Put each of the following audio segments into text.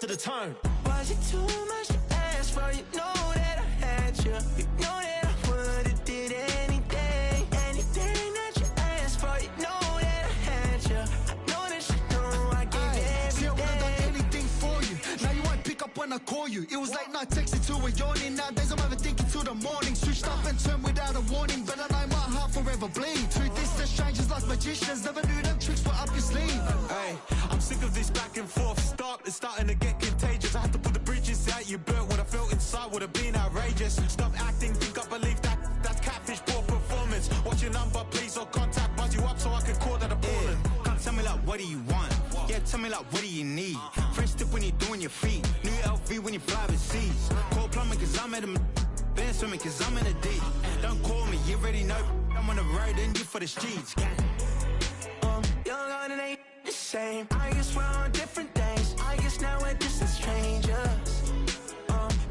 after the turn. Was it too much to ask for? You know that I had you. You know that I would've did anything, anything that you asked for. You know that I had you. I know that you know I gave everything. See, I would've done anything for you. Now you won't pick up when I call you. It was late night texting to a yawning. Nowadays I'm overthinking till the morning. Switched up and turned without a warning, but I know my heart forever bleeds. Truth is that strangers like magicians never knew them tricks were up your sleeve. Hey, I'm sick of this back and forth. It's starting to get contagious. I had to put the bridges out you built. What I felt inside would have been outrageous. Stop acting, think I believe that's catfish, poor performance. What's your number, please, or contact, buzz you up so I can call that appalling. Come tell me like, what do you want? Yeah, tell me like, what do you need? Fresh tip when you're doing your feet. New LV when you fly overseas. Call plumbing cause I'm at a been swimming cause I'm in a deep. Don't call me, you already know I'm on the road and you for the streets. Young on and ain't the same. I guess we're on different days. I guess now we're distant strangers.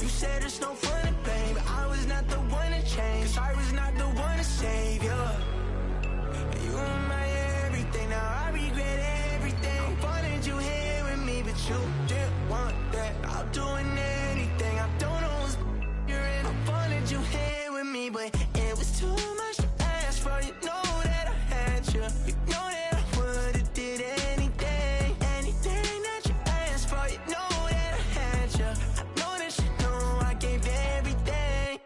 You said there's no fun to blame, but I was not the one to change. 'Cause I was not the one to save you. You were my everything, now I regret everything. I wanted you here with me, but you didn't want that. I'm doing anything, I don't know what's you're in. I wanted you here with me, but it was too much to ask for. You know that I had you. You know that I would've did anything, anything that you asked for. You know that I had you. I know that you know I gave everything.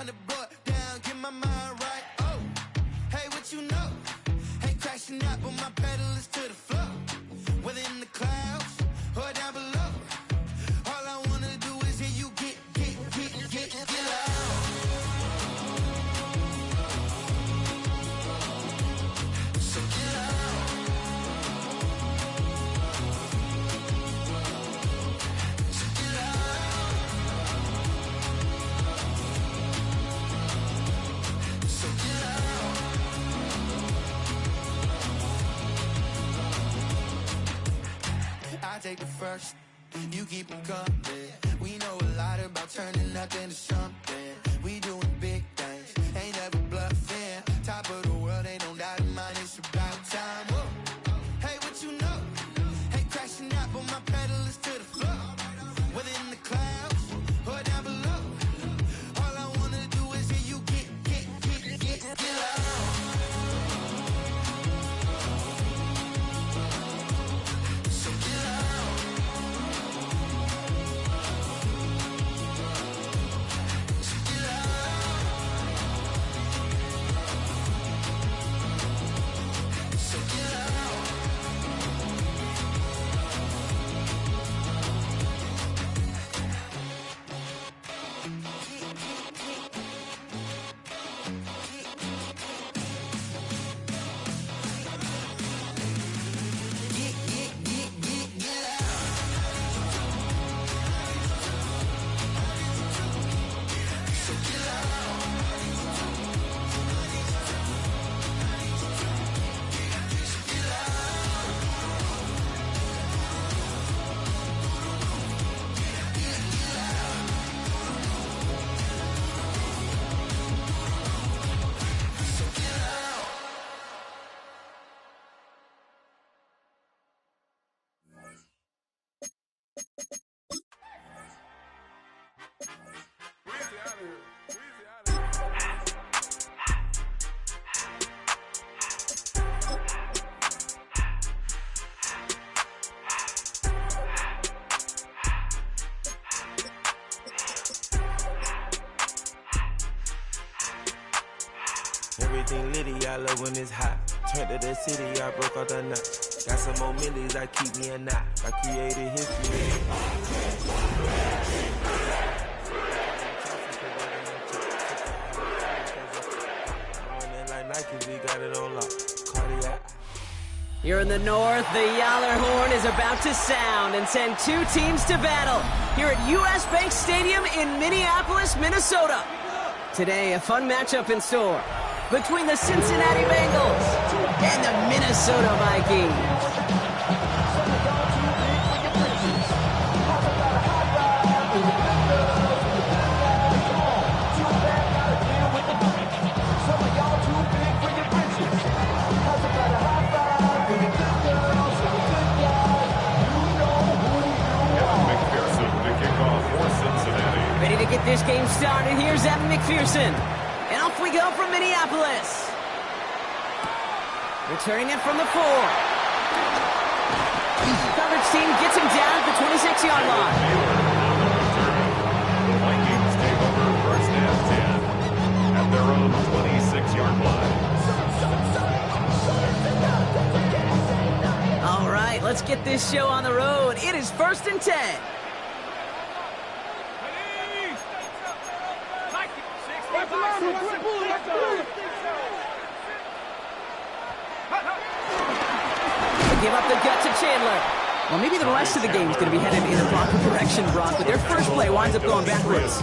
trying to butt down, get my mind right. Oh, hey, what you know? Ain't crashing out, but my pedal is to the floor. Whether in the clouds or down below, all I wanna do is hear you get loud. So get loud. So get loud. So get loud. I take the first, you keep them coming. We know a lot about turning nothing to something. We doing big things, ain't never bluffing. Top of the world, ain't no doubt in mine, it's about time. Whoa. Hey, what you know? Ain't crashing out, but my pedal is to the floor. Whether in the clouds or down below, all I wanna do is hear you get loud. So get loud. So get loud. So get loud. Everything litty, I love when it's hot. Turned to the city, I broke all the nuts. Got some more millies that keep me a knot. I created history. Running like Nike, we got it on lock. Cardiac. Here in the north, the Yaller horn is about to sound and send two teams to battle here at US Bank Stadium in Minneapolis, Minnesota. Today, a fun matchup in store between the Cincinnati Bengals and the Minnesota Vikings. Ready to get this game started. Here's Evan McPherson. And off we go from Minneapolis. Returning it from the 4. Coverage team gets him down at the 26-yard line. The Vikings take over first and 10 at their own 26-yard line. All right, let's get this show on the road. It is first and 10. Give up the gut to Chandler. Well, maybe the rest of the game is going to be headed in the proper direction, Brock, but their first play winds up going backwards.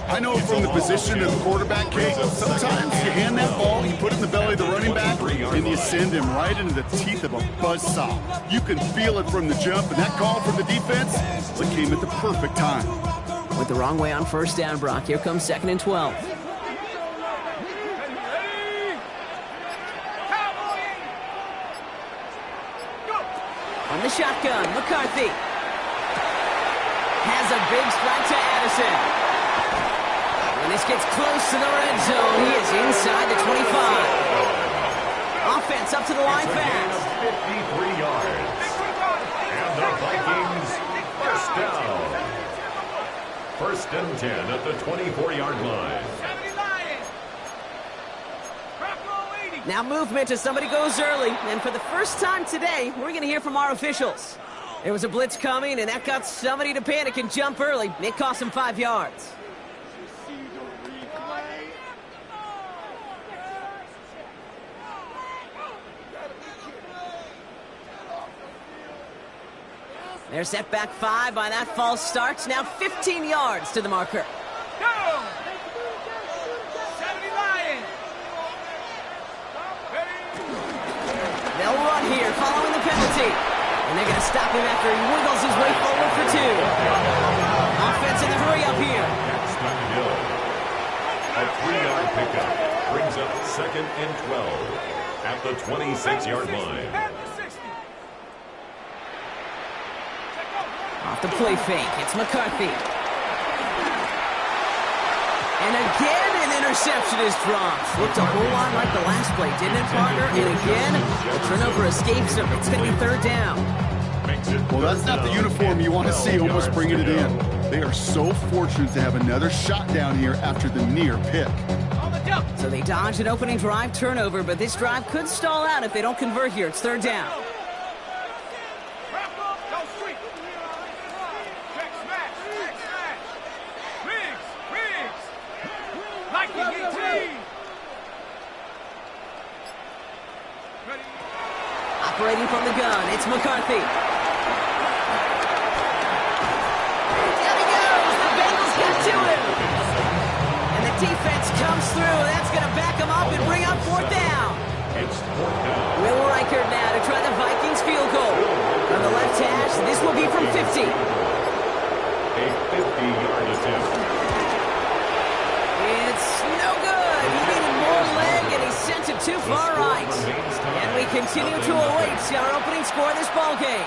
I know from the position of the quarterback, Kate, sometimes you hand that ball, you put it in the belly of the running back, and you send him right into the teeth of a buzzsaw. You can feel it from the jump, and that call from the defense, it came at the perfect time. Went the wrong way on first down, Brock. Here comes 2nd and 12. On the shotgun, McCarthy has a big strike to Addison. When this gets close to the red zone, he is inside the 25. Offense up to the line fast. 53 yards. And the Vikings first down. First and 10 at the 24-yard line. Now movement as somebody goes early. And for the first time today, we're going to hear from our officials. There was a blitz coming, and that got somebody to panic and jump early. It cost them 5 yards. They're set back 5 by that false start. Now 15 yards to the marker. They'll run here following the penalty. And they're going to stop him after he wiggles his way forward for 2. Offense in the hurry up here. A 3-yard pickup brings up 2nd and 12 at the 26-yard line. Off the play fake, it's McCarthy. And again, an interception is dropped. Looked a whole lot like the last play, didn't it, partner? And again, the turnover escapes him. It's going to be 3rd down. Well, that's not the uniform you want to see almost bringing it in. They are so fortunate to have another shot down here after the near pick. So they dodge an opening drive turnover, but this drive could stall out if they don't convert here. It's 3rd down. Operating from the gun, it's McCarthy. Down he goes! The Bengals get to him! And the defense comes through. That's going to back him up and bring up 4th down. It's 4th down. Will Reichert now to try the Vikings field goal. From the left hash, this will be from 50. A 50-yard attempt. It's no good. He needed more leg, and he sent it too far right. And we continue to await our opening score of this ball game.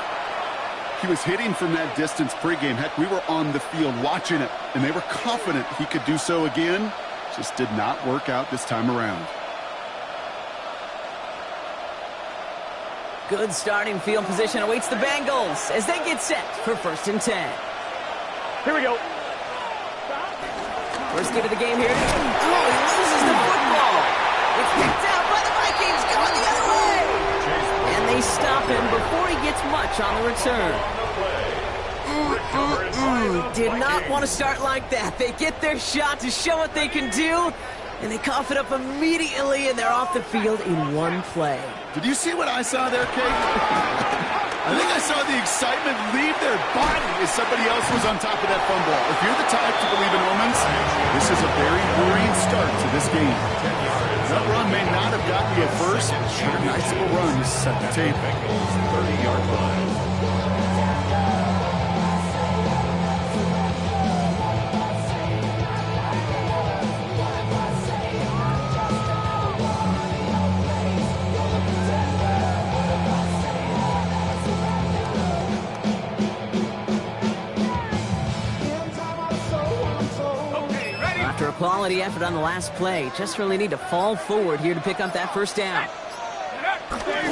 He was hitting from that distance pregame. Heck, we were on the field watching it, and they were confident he could do so again. Just did not work out this time around. Good starting field position awaits the Bengals as they get set for 1st and 10. Here we go. First get of the game here. Oh, he loses the football. It's picked out by the Vikings, going the other way. And they stop him before he gets much on the return. Did not want to start like that. They get their shot to show what they can do, and they cough it up immediately, and they're off the field in one play. Did you see what I saw there, Kate? I think I saw the excitement leave their body as somebody else was on top of that fumble. If you're the type to believe in omens, this is a very worrying start to this game. That run may not have gotten you at first, but a nice little run to set the tape. 30-yard line. After a quality effort on the last play, just really need to fall forward here to pick up that 1st down.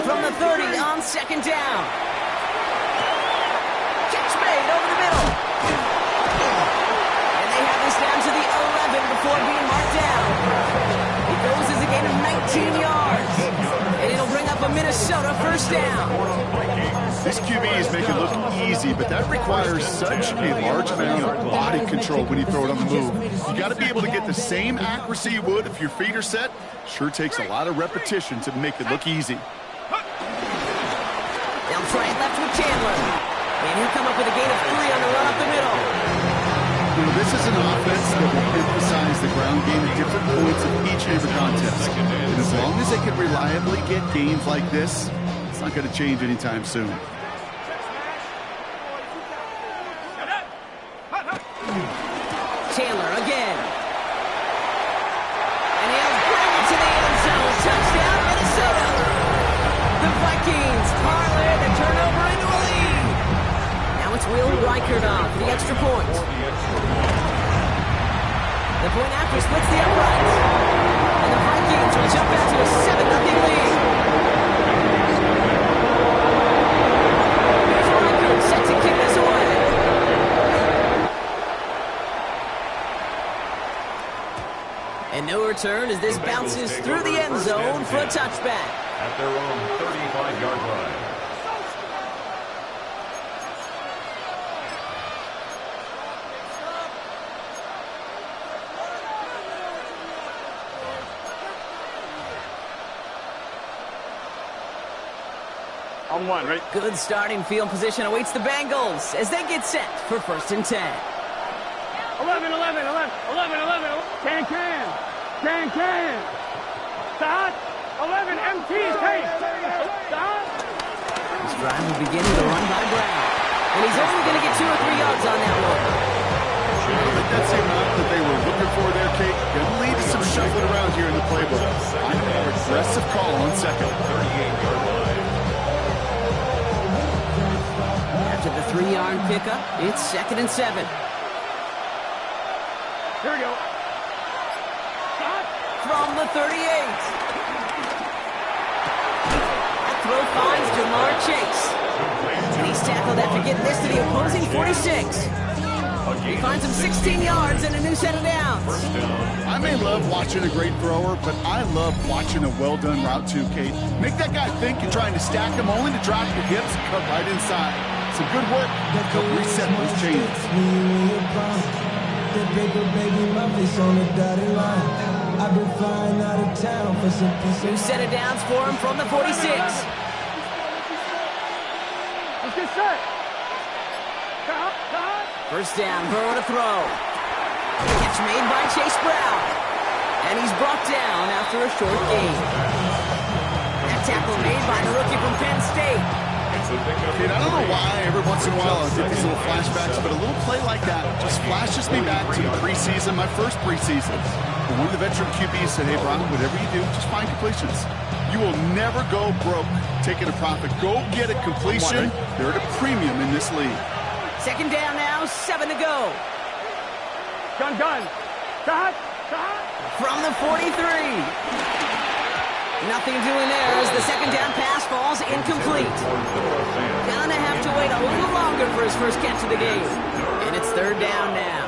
From the 30 on 2nd down. Catch made over the middle. And they have this down to the 11 before being marked down. It goes as a gain of 19 yards. And it'll bring up a Minnesota 1st down. This QB is making it look easy, but that requires such a large amount of body control when you throw it on the move. You got to be able to get the same accuracy you would if your feet are set. Sure takes a lot of repetition to make it look easy. They'll try it left with Chandler. And he'll come up with a gain of 3 on the run up the middle. You know, this is an offense that will emphasize the ground game at different points of each and every contest. And as long as they can reliably get gains like this, it's not going to change anytime soon. Chandler again. And he'll bring it to the end zone. Touchdown, Minnesota. The Vikings parlay the turnover into a lead. Now it's Will Reichert on for the extra point. The point after splits the uprights. And the Vikings will jump out to a 7-0 lead. Here's Reichert set to kick this away. And no return as this bounces through the end zone for a touchback. At their own 35-yard line. On one, right? Good starting field position awaits the Bengals as they get set for 1st and 10. 11. Can. Start. 11, MT, hey. Start. This drive will begin with a run by Brown. And he's only going to get 2 or 3 yards on that one. But that's the amount that they were looking for there, Kate. Going to lead to some shuffling around here in the playbook. Find a more aggressive call on 2nd. 38-yard line. After the 3-yard pickup, it's 2nd and 7. Here we go. Start. From the 38. That throw finds Jamar Chase. And he's tackled after getting this to the opposing 46. He finds him 16 yards and a new set of downs. I may love watching a great thrower, but I love watching a well-done route too, Kate. Make that guy think you're trying to stack him, only to drop your hips and cut right inside. Some good work. Help reset those chains. New set of downs for him from the 46. Let's get set. Start. 1st down, Burrow to throw. Catch made by Chase Brown. And he's brought down after a short gain. That tackle made by the rookie from Penn State. Kate, I don't know why every once in a while I get these little flashbacks, but a little play like that just flashes me back to the preseason, my first preseason. And one of the veteran QBs said, hey, Brian, whatever you do, just find completions. You will never go broke taking a profit. Go get a completion. They're at a premium in this league. 2nd down now, 7 to go. Gun. Start. From the 43. Nothing doing there as the 2nd down pass falls incomplete. Gonna have to wait a little longer for his first catch of the game. And it's 3rd down now.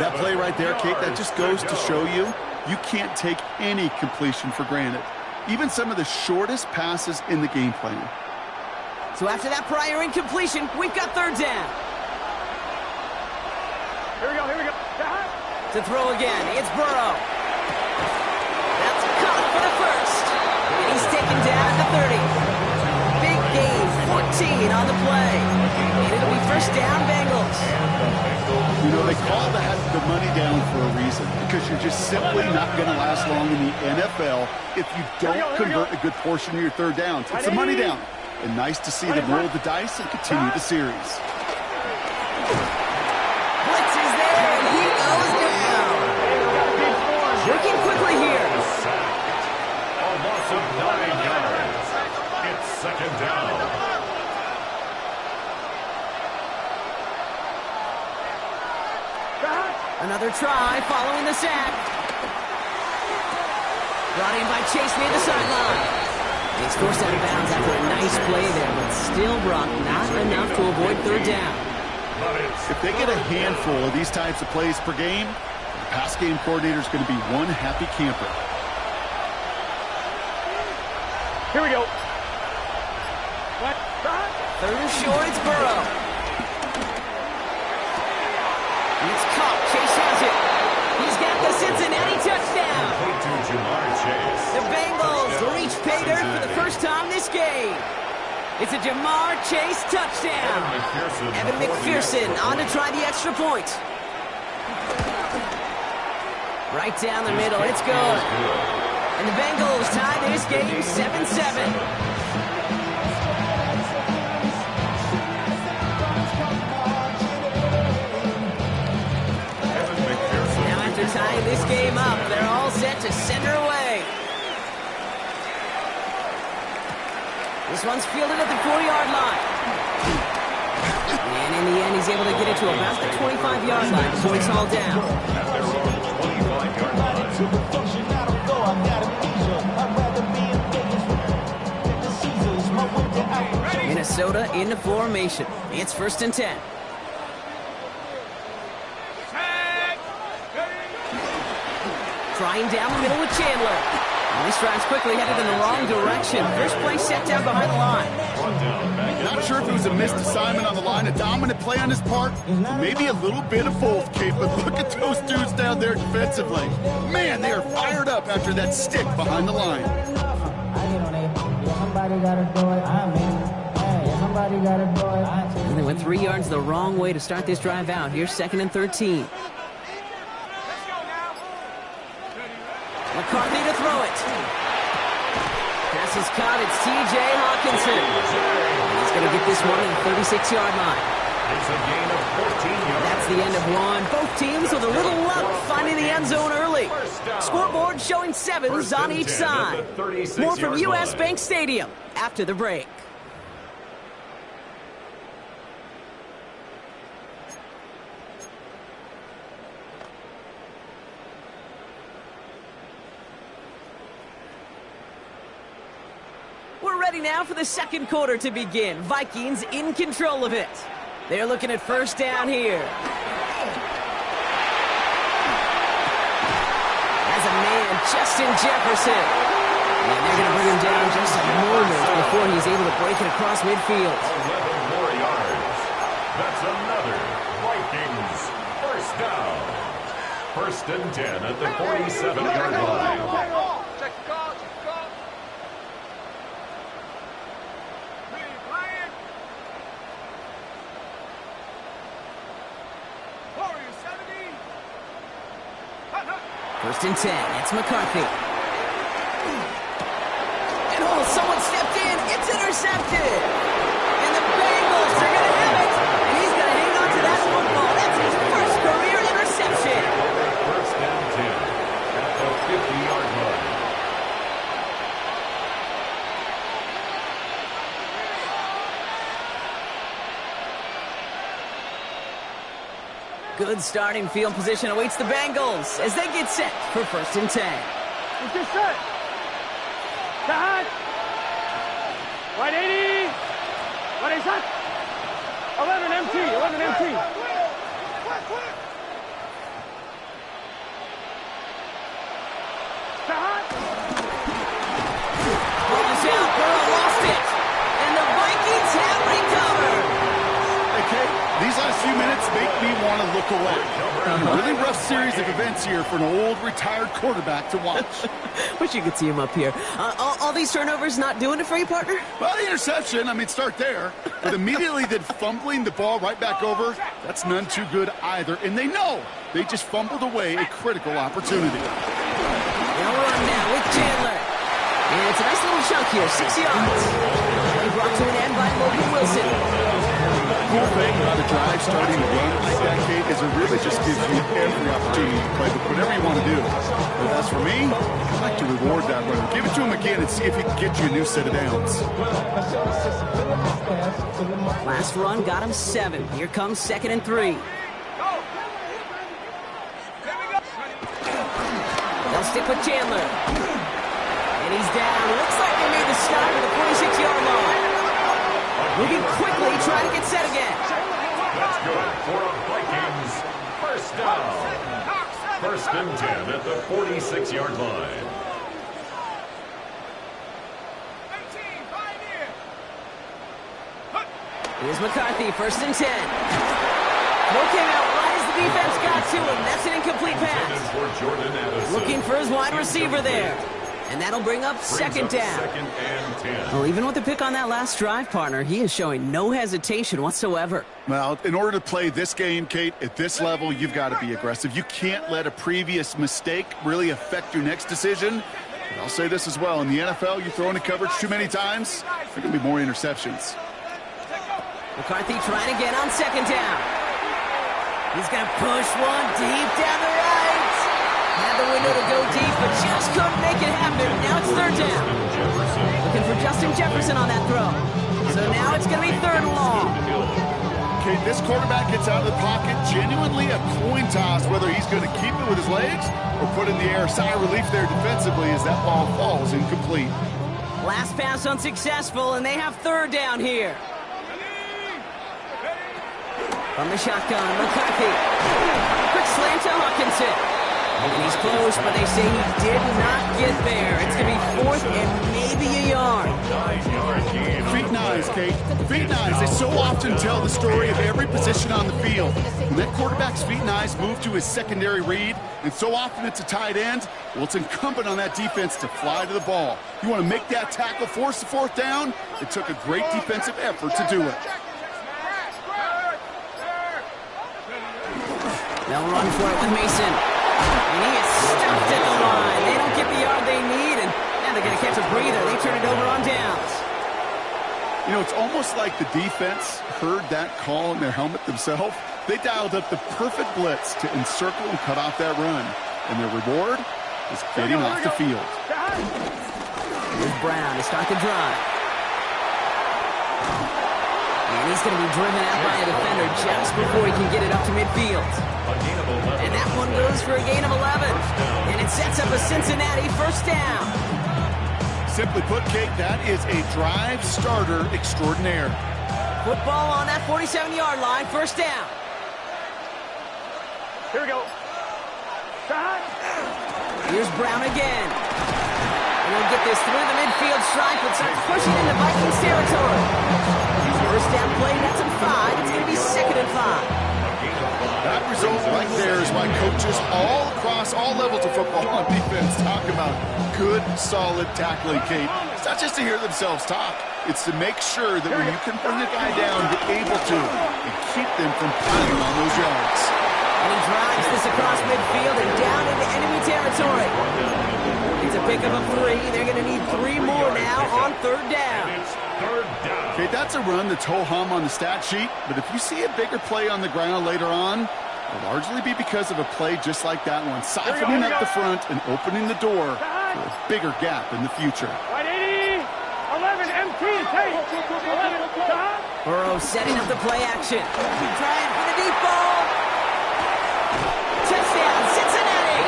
That play right there, Kate, that just goes to show you can't take any completion for granted. Even some of the shortest passes in the game plan. So after that prior incompletion, we've got 3rd down. Here we go. Start. To throw again, it's Burrow. That's caught for the 1st. And he's taken down at the 30. Big gain, 14 on the play. And it'll be 1st down, Bengals. You know, they call that the money down for a reason, because you're just simply not going to last long in the NFL if you don't convert a good portion of your 3rd downs. It's the money down. And nice to see them roll the dice and continue the series. Blitz is there, and he goes down. Working quickly here. A loss of 9 yards. It's 2nd down. Another try following the sack. Brought in by Chase near the sideline. He's forced out of bounds after a nice play there, but still, Brock, not enough to avoid 3rd down. If they get a handful of these types of plays per game, the pass game coordinator is going to be one happy camper. Here we go. 3rd and short, it's Burrow. It's caught. Chase has it. He's got the Cincinnati touchdown. The Bengals reach pay dirt for the 1st time this game. It's a Jamar Chase touchdown. Evan McPherson on to try the extra point. Right down the middle. It's good. And the Bengals tie this game 7-7. Tying this game up, they're all set to send her away. This one's fielded at the 40-yard line. And in the end, he's able to get it to about the 25-yard line before he's hauled down. At their own 25-yard line. Minnesota into formation. It's 1st and 10. trying down the middle with Chandler. And this drive's quickly headed in the wrong direction. First play set down behind the line. Not sure if it was a missed assignment on the line, a dominant play on his part, maybe a little bit of both, Kate, but look at those dudes down there defensively. Man, they are fired up after that stick behind the line. And they went 3 yards the wrong way to start this drive out. Here's 2nd and 13. McCarthy to throw it. Pass is caught. It's T.J. Hawkinson. He's going to get this one at the 36-yard line. It's a gain of 14 yards. That's the end of one. Both teams with a little luck finding the end zone early. Scoreboard showing 7s on each side. More from U.S. Bank Stadium after the break. We're ready now for the second quarter to begin. Vikings in control of it. They're looking at first down here. As a man, Justin Jefferson. And they're going to bring him down just a moment before he's able to break it across midfield. 11 more yards. That's another Vikings first down. 1st and 10 at the 47-yard line. First and 10, it's McCarthy. And someone stepped in, it's intercepted. And the Bengals are going to have it. And he's going to hang on to that football. That's his first career interception. 1st and 10 at the 50-yard line. Good starting field position awaits the Bengals as they get set for 1st and 10. Let's get set. Cut. Right 80. Right 80 set. 11 MT. 11 MT. Cut. Ball is out. Burrow lost it. And the Vikings have recovered. Okay, these last few minutes make me want to look away. A really rough series of events here for an old retired quarterback to watch. Wish you could see him up here. All these turnovers not doing it for you, partner? Well, the interception, start there. But immediately then fumbling the ball right back over, that's none too good either. And they know they just fumbled away a critical opportunity. They'll run now with Chandler. And it's a nice little chunk here, 6 yards. He brought to an end by Logan Wilson. The cool thing about a drive starting to run like that, Kate, is it really just gives you every opportunity to play with whatever you want to do. But as for me, I like to reward that runner. Give it to him again and see if he can get you a new set of downs. Last run got him 7. Here comes 2nd and 3. They'll stick with Chandler. And he's down. Looks like they made the stop at the 46-yard line. Moving quickly, trying to get set again. That's good for a Vikings first down. 1st and 10 at the 46-yard line. Here's McCarthy, 1st and 10. No came out right as the defense got to him. That's an incomplete pass. Looking for his wide receiver there. And that'll bring up 2nd down. 2nd and 10. Well, even with the pick on that last drive, partner, he is showing no hesitation whatsoever. Well, in order to play this game, Kate, at this level, you've got to be aggressive. You can't let a previous mistake really affect your next decision. But I'll say this as well. In the NFL, you throw into coverage too many times, there can be more interceptions. McCarthy trying again on 2nd down. He's going to push one deep down the right. Had the window to go deep, but just couldn't make it happen. Now it's 3rd down. Looking for Justin Jefferson on that throw. So now it's going to be 3rd and long. Okay, this quarterback gets out of the pocket. Genuinely a coin toss whether he's going to keep it with his legs or put in the air. Sigh of relief there defensively as that ball falls incomplete. Last pass unsuccessful, and they have 3rd down here. From the shotgun, McCarthy. Quick slant to Hawkinson. And he's close, but they say he did not get there. It's going to be 4th and maybe a yard. Feet and eyes, Kate. Feet and eyes. They so often tell the story of every position on the field. When that quarterback's feet and eyes move to his secondary read, and so often it's a tight end, well, it's incumbent on that defense to fly to the ball. You want to make that tackle, force the 4th down? It took a great defensive effort to do it. They'll run for it with Mason. And he is stuffed at the line. They don't get the yard they need, and now they're going to catch a breather. They turn it over on downs. You know, it's almost like the defense heard that call in their helmet themselves. They dialed up the perfect blitz to encircle and cut off that run. And their reward is getting off the field. Here's Brown to start the drive. And he's going to be driven out by a defender just before he can get it up to midfield. And that one goes for a gain of 11. And it sets up a Cincinnati 1st down. Simply put, Kate, that is a drive starter extraordinaire. Football on that 47-yard line, 1st down. Here we go. Here's Brown again. And he'll get this through the midfield stripe and start pushing into Vikings territory. 1st down play, that's a 5. It's going to be 2nd and 5. That result right there is why coaches all across all levels of football on defense talk about good, solid tackling, Kate. It's not just to hear themselves talk. It's to make sure that when you can bring a guy down, you're able to and keep them from piling on those yards. And he drives this across midfield and down into enemy territory. It's a pickup of 3. They're going to need 3 more now on 3rd down. Okay, that's a run that's ho-hum on the stat sheet, but if you see a bigger play on the ground later on, it'll largely be because of a play just like that one, siphoning up the front and opening the door for a bigger gap in the future. 180, 11, MT, take. Burrow setting up the play action. Trying for the deep ball. Touchdown, Cincinnati!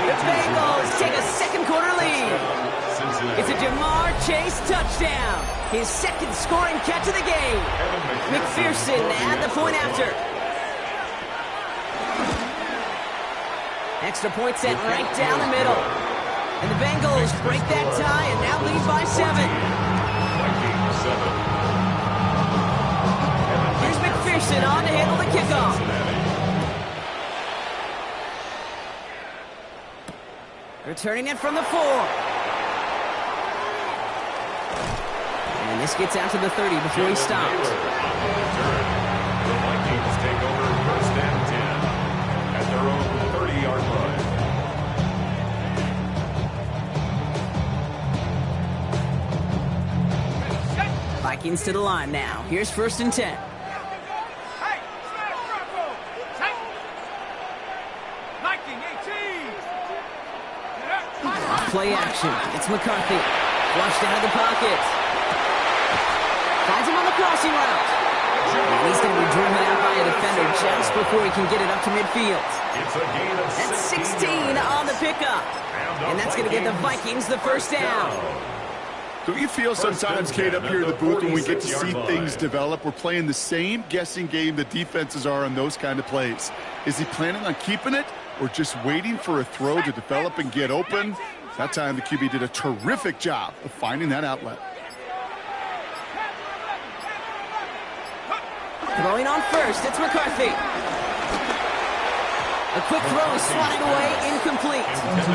The Bengals take a 2nd quarter lead. It's a Jamar Chase touchdown. His 2nd scoring catch of the game. McPherson at the point after. Extra point set right down the middle. And the Bengals break that tie and now lead by 7. Here's McPherson on to handle the kickoff. Returning it from the 4. And this gets out to the 30 before he stopped. The Vikings take over 1st and 10 at their own 30-yard line. Vikings to the line now. Here's 1st and 10. Play action. It's McCarthy. Flushed out of the pocket. Finds him on the crossing route. And he's going to be driven out by a defender just before he can get it up to midfield. That's 16 on the pickup. And that's going to give the Vikings the 1st down. Don't you feel sometimes, Kate, up here in the booth when we get to see things develop, we're playing the same guessing game the defenses are on those kind of plays? Is he planning on keeping it or just waiting for a throw to develop and get open? That time the QB did a terrific job of finding that outlet. Throwing on 1st, it's McCarthy. A quick throw swatted away, incomplete. With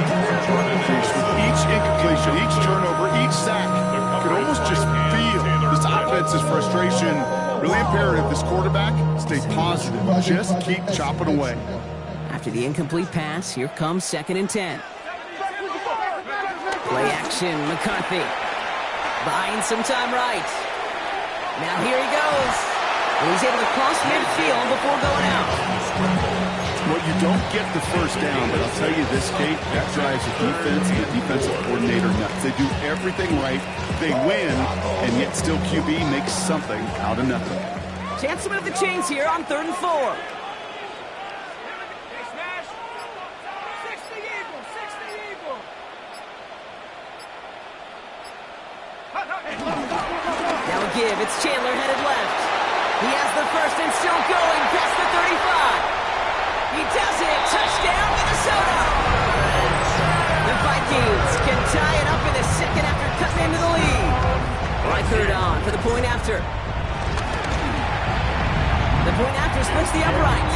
each incompletion, each turnover, each sack, you can almost just feel this offense's frustration. Really imperative this quarterback stay positive. Just keep chopping away. After the incomplete pass, here comes 2nd and 10. Play action, McCarthy. Buying some time right. Now here he goes. And he's able to cross midfield before going out. Well, you don't get the 1st down, but I'll tell you this, Kate, that drives the defense and the defensive coordinator nuts. They do everything right. They win, and yet still QB makes something out of nothing. Chance to move the chains here on 3rd and 4. Now a give. It's Chandler headed left. He has the 1st and still going past the 35. He does it! Touchdown, Minnesota! The Vikings can tie it up in the second after cutting into the lead. Reichert on for the point after. The point after splits the upright.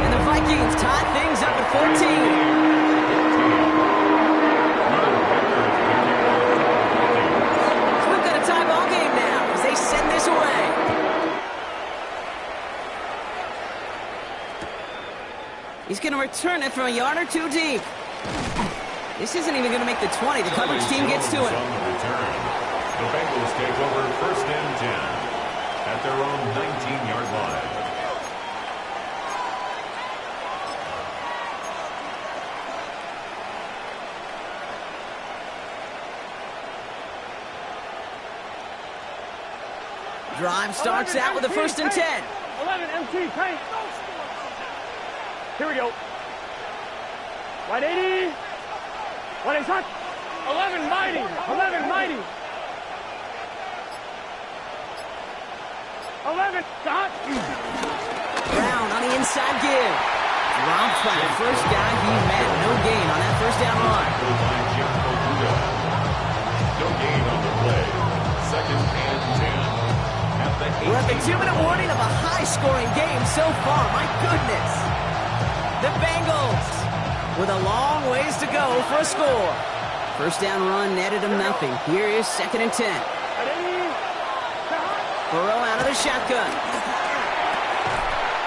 And the Vikings tie things up at 14. So we've got a tie ball game now as they send this away. He's going to return it from a yard or two deep. This isn't even going to make the 20. The coverage team gets to it. The Bengals take over 1st and 10 at their own 19-yard line. Drive starts out with a 1st and 10. 11 MT paint. Here we go. Wide 80. What is that? 11 mighty. 11 mighty. 11 dot. Brown on the inside give. Dropped by the first guy he met. No gain on that 1st down run. No gain on the play. 2nd and 10. We're at the 2-minute warning of a high-scoring game so far. My goodness. The Bengals with a long ways to go for a score. 1st down run netted him nothing. Here is 2nd and 10. Burrow out of the shotgun.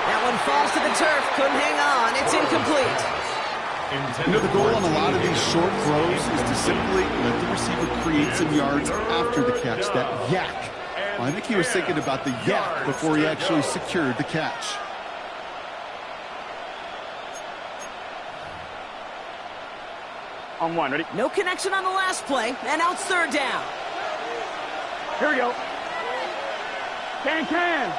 That one falls to the turf. Couldn't hang on. It's incomplete. You know, the goal on a lot of these short throws is to simply let the receiver create some yards after the catch. That yak. Well, I think he was thinking about the yak before he actually secured the catch. On one, ready? No connection on the last play, and now it's 3rd down. Here we go. Can.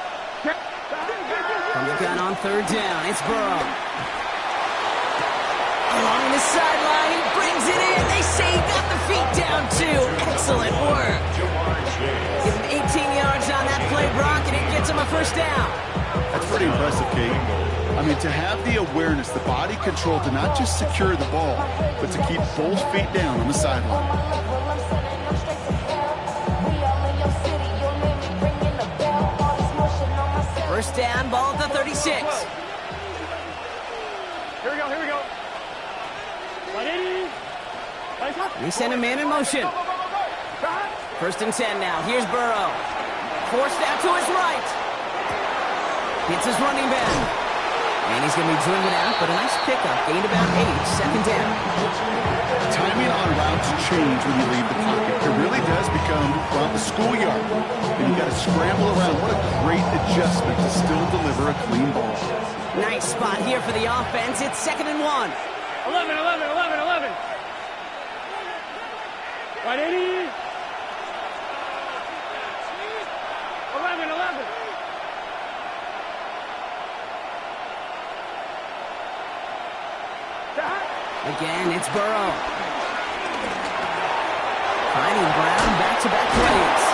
From the gun on 3rd down, it's Burrow. Along the sideline, he brings it in. They say he got the feet down, too. Excellent work. Give him 18 yards on that play, Brock, and it gets him a 1st down. That's pretty impressive, Kate. I mean, to have the awareness, the body control to not just secure the ball, but to keep both feet down on the sideline. 1st down, ball at the 36. Here we go. 180. They send a man in motion. 1st and 10 now. Here's Burrow. Forced out to his right. Hits his running back. And he's going to be driven out, but a nice pickup. Gained about 8. 2nd down. Timing on routes change when you leave the pocket. It really does become, well, the schoolyard. And you got to scramble around. What a great adjustment to still deliver a clean ball. Nice spot here for the offense. It's 2nd and 1. 11. 180. 11. Again, it's Burrow. Finding Brown back-to-back plays.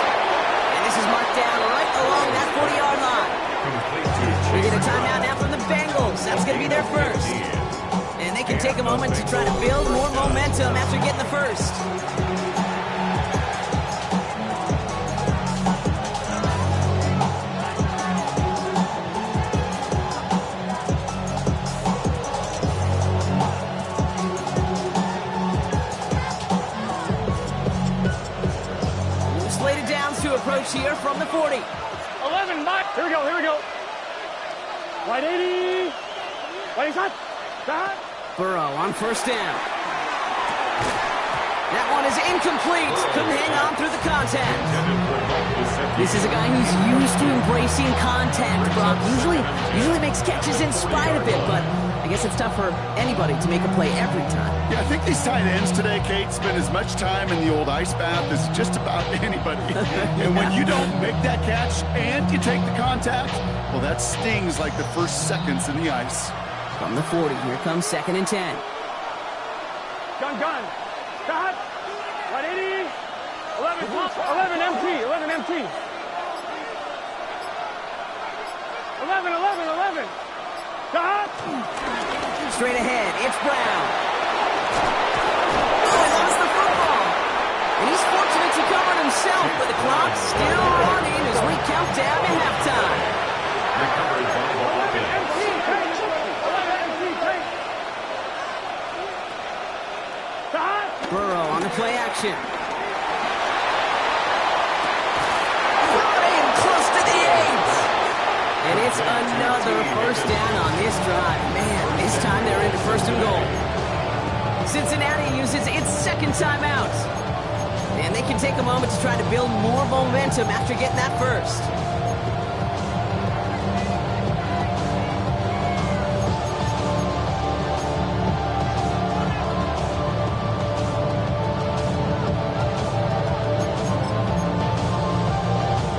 And this is marked down right along that 40-yard line. We get a timeout now from the Bengals. That's going to be their 1st. And they can take a moment to try to build more momentum after getting the 1st. Approach here from the 40. 11, Mike. Here we go. 180. What is that? Burrow on 1st down. That one is incomplete. Couldn't hang on through the contact. This is a guy who's used to embracing contact, Brock. Usually makes catches in spite of it, but I guess it's tough for anybody to make a play every time. Yeah, I think these tight ends today, Kate, spend as much time in the old ice bath as just about anybody. And when you don't make that catch and you take the contact, well, that stings like the first seconds in the ice. From the 40, here comes 2nd and 10. Gun. Stop. 180. 11 MT. 11. Straight ahead, it's Brown. Oh, he lost the football. And he's fortunate to cover it himself, but the clock's still running as we count down to halftime. Recovered by the offense. Burrow on the play action. Close to the 8. And it's another first down on this drive. Man, this time they're into first and goal. Cincinnati uses its second timeout. And they can take a moment to try to build more momentum after getting that first.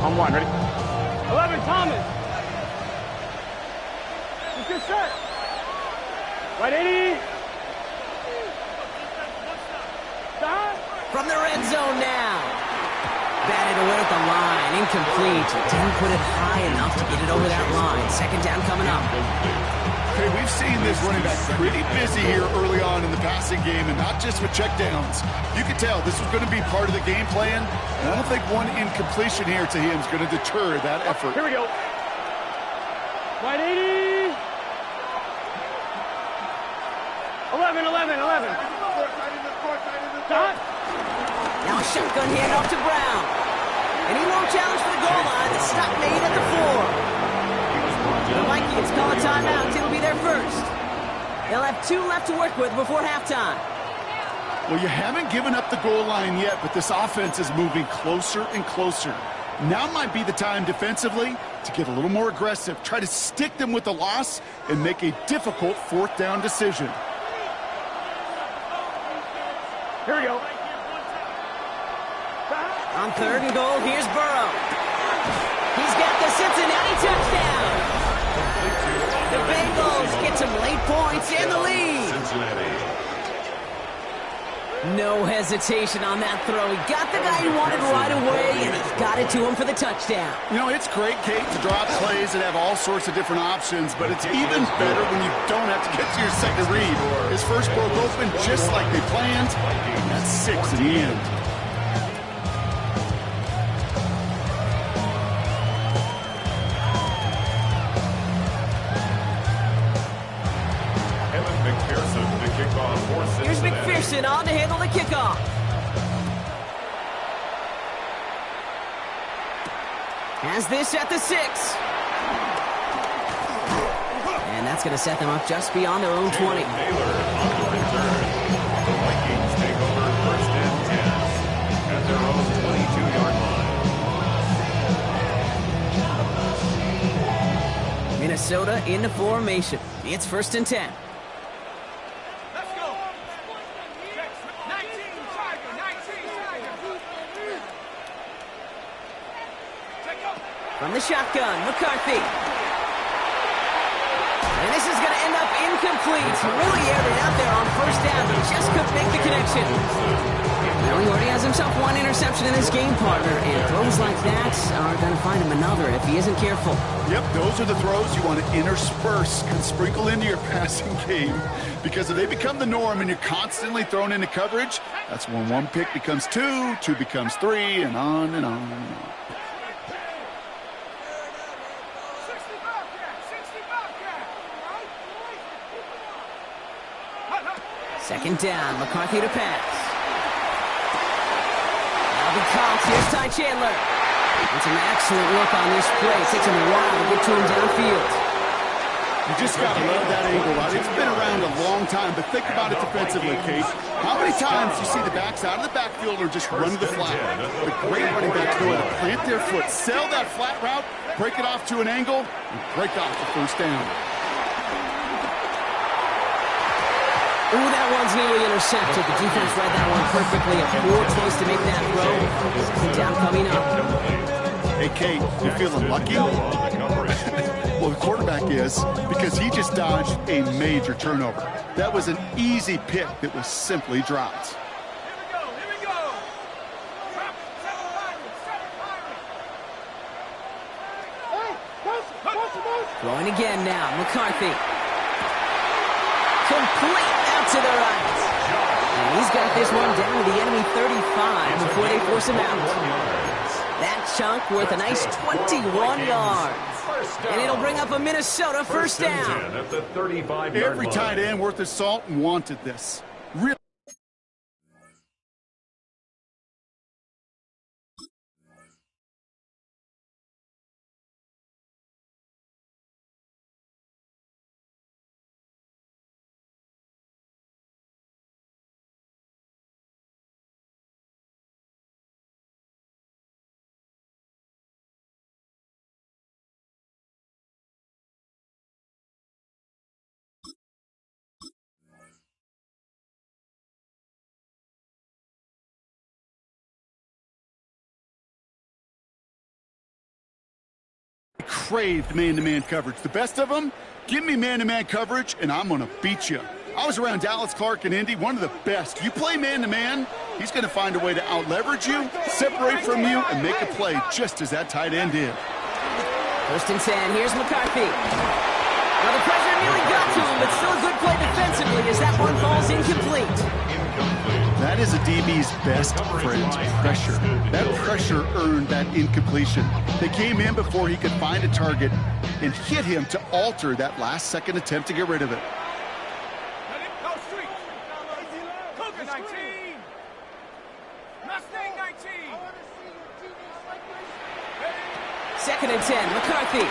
On one, ready? 11, Thomas. It's your set. Right, 80. From the red zone now. Batted away at the line. Incomplete. Didn't put it high enough to get it over that line. Second down coming up. Okay, we've seen this running back pretty busy here early on in the passing game, and not just with checkdowns. You can tell this was going to be part of the game plan, and I don't think one incompletion here to him is going to deter that effort. Here we go. Right, 80. 11. Now a shotgun handoff to Brown. And he won't challenge for the goal line. The stop made at the 4. The Vikings call a timeout. It'll be their first. They'll have 2 left to work with before halftime. Well, you haven't given up the goal line yet, but this offense is moving closer and closer. Now might be the time defensively to get a little more aggressive. Try to stick them with the loss and make a difficult fourth down decision. Here we go. On third and goal, here's Burrow. He's got the Cincinnati touchdown. The Bengals get some late points in the lead. Cincinnati. No hesitation on that throw. He got the guy he wanted right away, and he got it to him for the touchdown. You know, it's great, Kate, to draw plays and have all sorts of different options, but it's even better when you don't have to get to your second read. His first broke open just like they planned, and that's 6 in the end. Here's McPherson on to handle the kickoff. Has this at the 6. And that's going to set them up just beyond their own 20. Taylor on the return. The Vikings take over first and 10 at their own 22-yard line. Minnesota into formation. It's first and 10. From the shotgun, McCarthy. And this is going to end up incomplete. Really aired it out there on first down, but just couldn't make the connection. Well, he already has himself one interception in this game, partner, and throws like that are going to find him another if he isn't careful. Yep, those are the throws you want to intersperse and sprinkle into your passing game, because if they become the norm and you're constantly thrown into coverage, that's when one pick becomes 2, 2 becomes 3, and on and on and on. Second down, McCarthy to pass. Now be caught. Here's Ty Chandler. And some excellent work on this play. It takes him a while to get to him downfield. You just got to love that angle, right? It's been around a long time, but think about it defensively, Kate. How many times you see the backs out of the backfield or just run to the flat? The great running backs know how to plant their foot, sell that flat route, break it off to an angle, and break off the first down. Ooh, that one's nearly intercepted. The defense read that one perfectly. A poor choice to make that throw. Second down coming up. Hey, Kate, you feeling lucky? Well, the quarterback is, because he just dodged a major turnover. That was an easy pick that was simply dropped. Here we go. Throwing again now, McCarthy. Complete out to the right. And he's got this one down to the enemy 35 before they force him out. That chunk worth a nice 21 yards. And it'll bring up a Minnesota first down. At the 35-yard Every line. tight end worth his salt wanted this. Really. Craved man-to-man coverage. The best of them, give me man-to-man coverage, and I'm going to beat you. I was around Dallas Clark and Indy, one of the best. You play man-to-man, he's going to find a way to out-leverage you, separate from you, and make a play just as that tight end did. First and 10, here's McCarthy. Well, the pressure nearly got to him, but still a good play defensively as that one falls incomplete. That is a DB's best friend, pressure. That pressure earned that incompletion. They came in before he could find a target and hit him to alter that last-second attempt to get rid of it. Second and 10, McCarthy.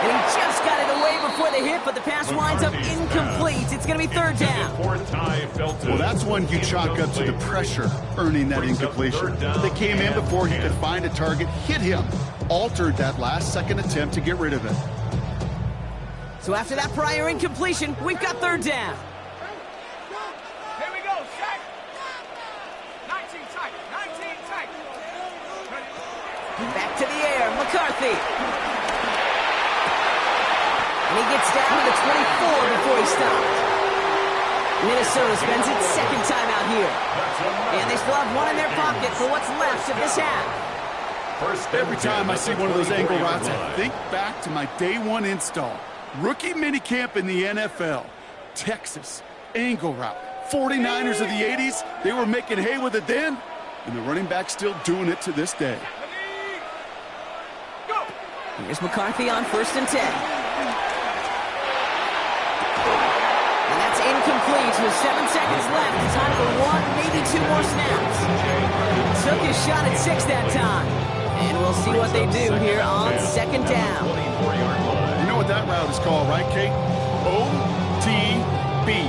And he just got it away before the hit, but the pass winds up incomplete. It's going to be third down. Well, that's one you chalk up to the pressure earning that incompletion. They came in before he could find a target, hit him, altered that last-second attempt to get rid of it. So after that prior incompletion, we've got third down. Here we go, set. 19 tight, 19 tight. Back to the air, McCarthy. And he gets down to the 24 before he stopped. Minnesota spends its second time out here. And they still have one in their pocket for what's left of this half. Every time I see one of those angle routes, I think back to my day one install. Rookie minicamp in the NFL. Texas, angle route. 49ers of the 80s, they were making hay with it then, and the running back's still doing it to this day. Here's McCarthy on first and 10. Incomplete with 7 seconds left. Time for one, maybe two more snaps. Took his shot at 6 that time. And we'll see what they do here on second down. You know what that route is called, right, Kate? OTB.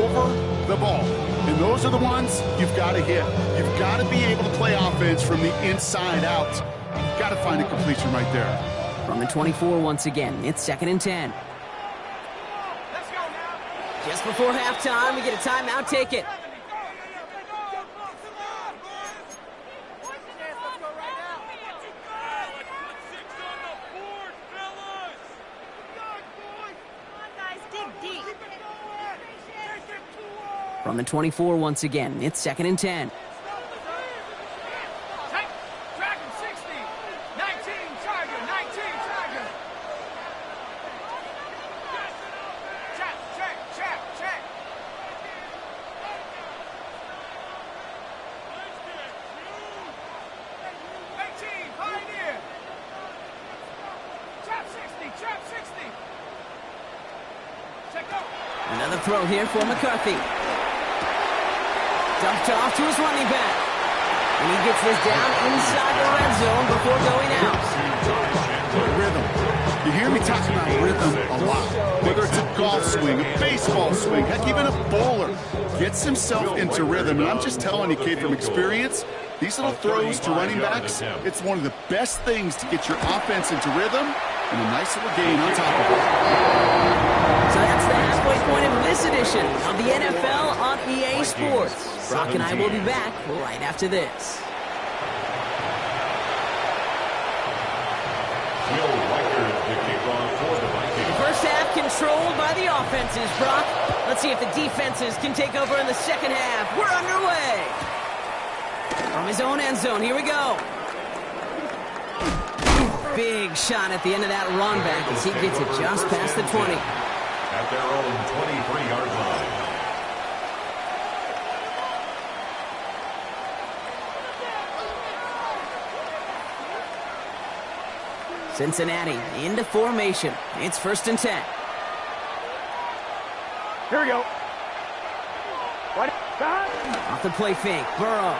Over the ball. And those are the ones you've got to hit. You've got to be able to play offense from the inside out. You've got to find a completion right there. From the 24 once again, it's second and 10. Just before halftime, we get a timeout. Take it. From the 24 once again, it's second and 10. Another throw here for McCarthy. Dumped off to his running back. And he gets this down inside the red zone before going out. Rhythm. You hear me talking about rhythm a lot. Whether it's a golf swing, a baseball swing, heck, even a bowler gets himself into rhythm. And I'm just telling you, kid, from experience, these little throws to running backs, it's one of the best things to get your offense into rhythm and a nice little gain on top of it. So that's the halfway point of this edition of the NFL on EA Sports. Brock and I will be back right after this. The first half controlled by the offenses, Brock. Let's see if the defenses can take over in the second half. We're underway. From his own end zone, here we go. Big shot at the end of that run back as he gets it just past the 20. at their own 23-yard line. Cincinnati into formation. It's 1st and 10. Here we go. Right. Off the play fake. Burrow.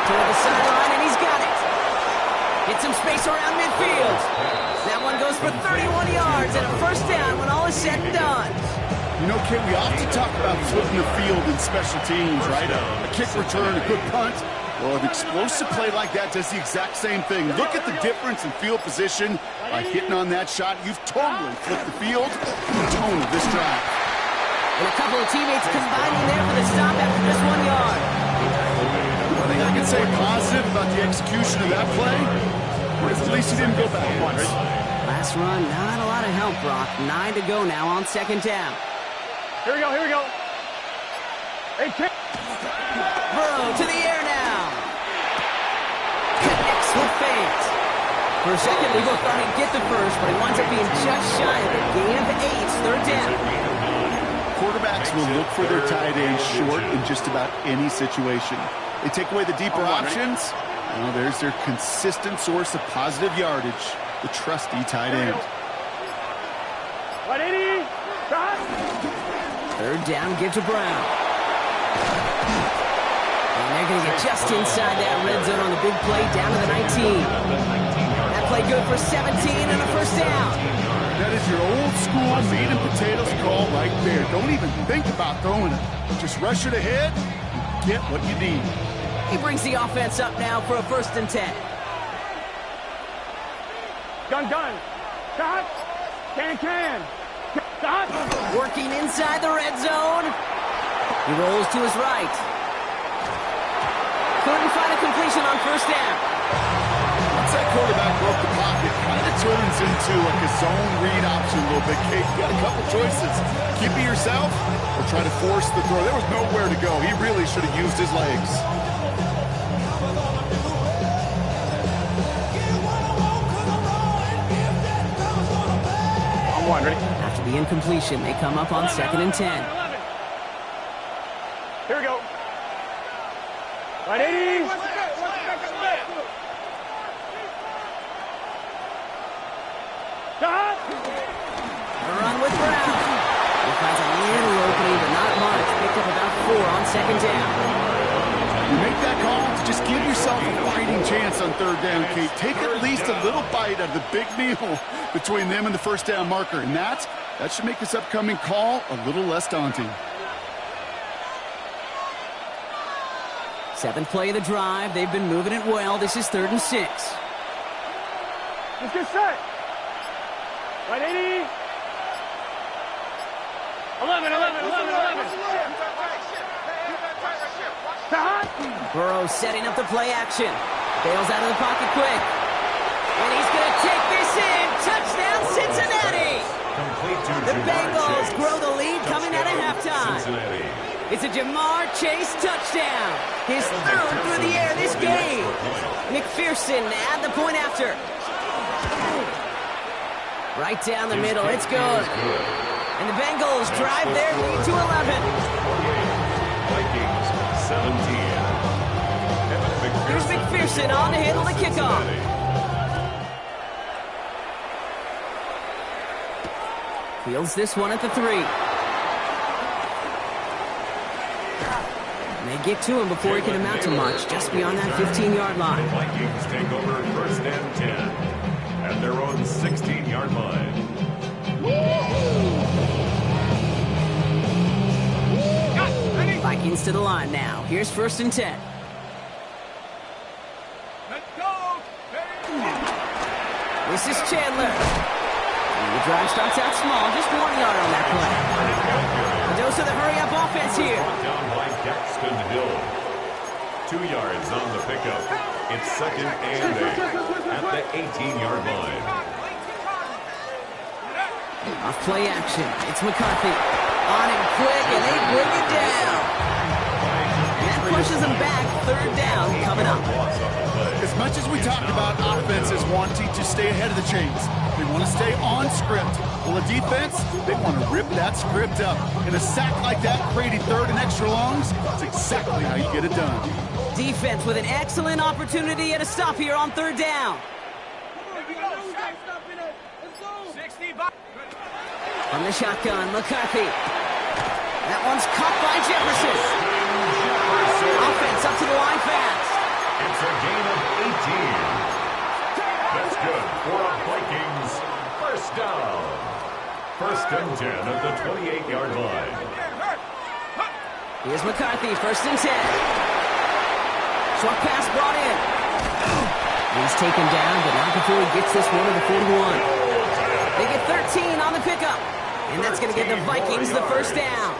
Toward the sideline, and he's got it. Get some space around midfield. That one goes for 31 yards and a 1st down when all is said and done. You know, Kate, we often talk about flipping the field in special teams, right? A kick return, a good punt. Well, an explosive play like that does the exact same thing. Look at the difference in field position. By hitting on that shot, you've totally flipped the field and the tone of this drive. And a couple of teammates combining there for the stop after just 1 yard. One thing I can say positive about the execution of that play is at least he didn't go backwards. Last run, not a lot of help, Brock. 9 to go now on 2nd down. Here we go, here we go. Hey, kick. Burrow to the air now. Connects with fans. For a second, we both thought he'd get the first, but he winds up being just shy of the gain of 8. 3rd down. Quarterbacks will look for their tight end short in just about any situation. They take away the deeper options. Well, there's their consistent source of positive yardage, the trusty tight end. 180. 3rd down, give to Brown. And they're going to get just inside that red zone on the big play down to the 19. That play good for 17 and a 1st down. That is your old school meat and potatoes call right there. Don't even think about throwing it. Just rush it ahead and get what you need. He brings the offense up now for a 1st and 10. Gun. Shot. Can. Shot. Working inside the red zone. He rolls to his right. Couldn't find a completion on 1st down. Once that quarterback broke the pocket, kind of turns into like a zone read option a little bit. Kate, you got a couple choices. Keep it yourself or try to force the throw. There was nowhere to go. He really should have used his legs. On 1, ready? After the incompletion, they come up on 2nd and 10. 11. Here we go. 180. Shot. A run with Brown. He finds a little opening, but not much. Picked up about 4 on 2nd down. You make that call to just give yourself a fighting chance on 3rd down, Kate. Take at least a little bite out of the big meal between them and the 1st down marker. And that should make this upcoming call a little less daunting. 7th play of the drive. They've been moving it well. This is 3rd and 6. Let's get set. 180. 11. Shot. Burrow setting up the play action. Bails out of the pocket quick. And he's going to take this in. Touchdown, Cincinnati! The Bengals grow the lead coming out of halftime. It's a Jamar Chase touchdown. His 3rd through the air this game. McPherson add the point after. Right down the middle. It's good. And the Bengals drive their lead to 11. Vikings 17. Here's McPherson on to handle the kickoff. Fields this one at the 3. And they get to him before he can amount to much, just beyond that 15-yard line. The Vikings take over 1st and 10 at their own 16-yard line. Vikings to the line now. Here's 1st and 10. This is Chandler. And the drive starts out small, just 1 yard on that play. A dose of the hurry-up offense here. Down by Daxton Hill. 2 yards on the pickup. It's 2nd and 8 at the 18-yard line. Off play action. It's McCarthy. On him quick, and they bring it down. That pushes them back. 3rd down coming up. As much as we talk about offenses wanting to stay ahead of the chains, They want to stay on script. Well, the defense, they want to rip that script up. And a sack like that, creating third and extra longs, that's exactly how you get it done. Defense with an excellent opportunity at a stop here on third down. From the shotgun, McCarthy. That one's caught by Jefferson. Offense up to the line fast. It's a gain of 18. That's good for Vikings. First down. First and 10 at the 28-yard line. Here's McCarthy, first and 10. Short pass brought in. He's taken down, but not before he gets this one to the 41. They get 13 on the pickup. And that's going to get the Vikings the first down.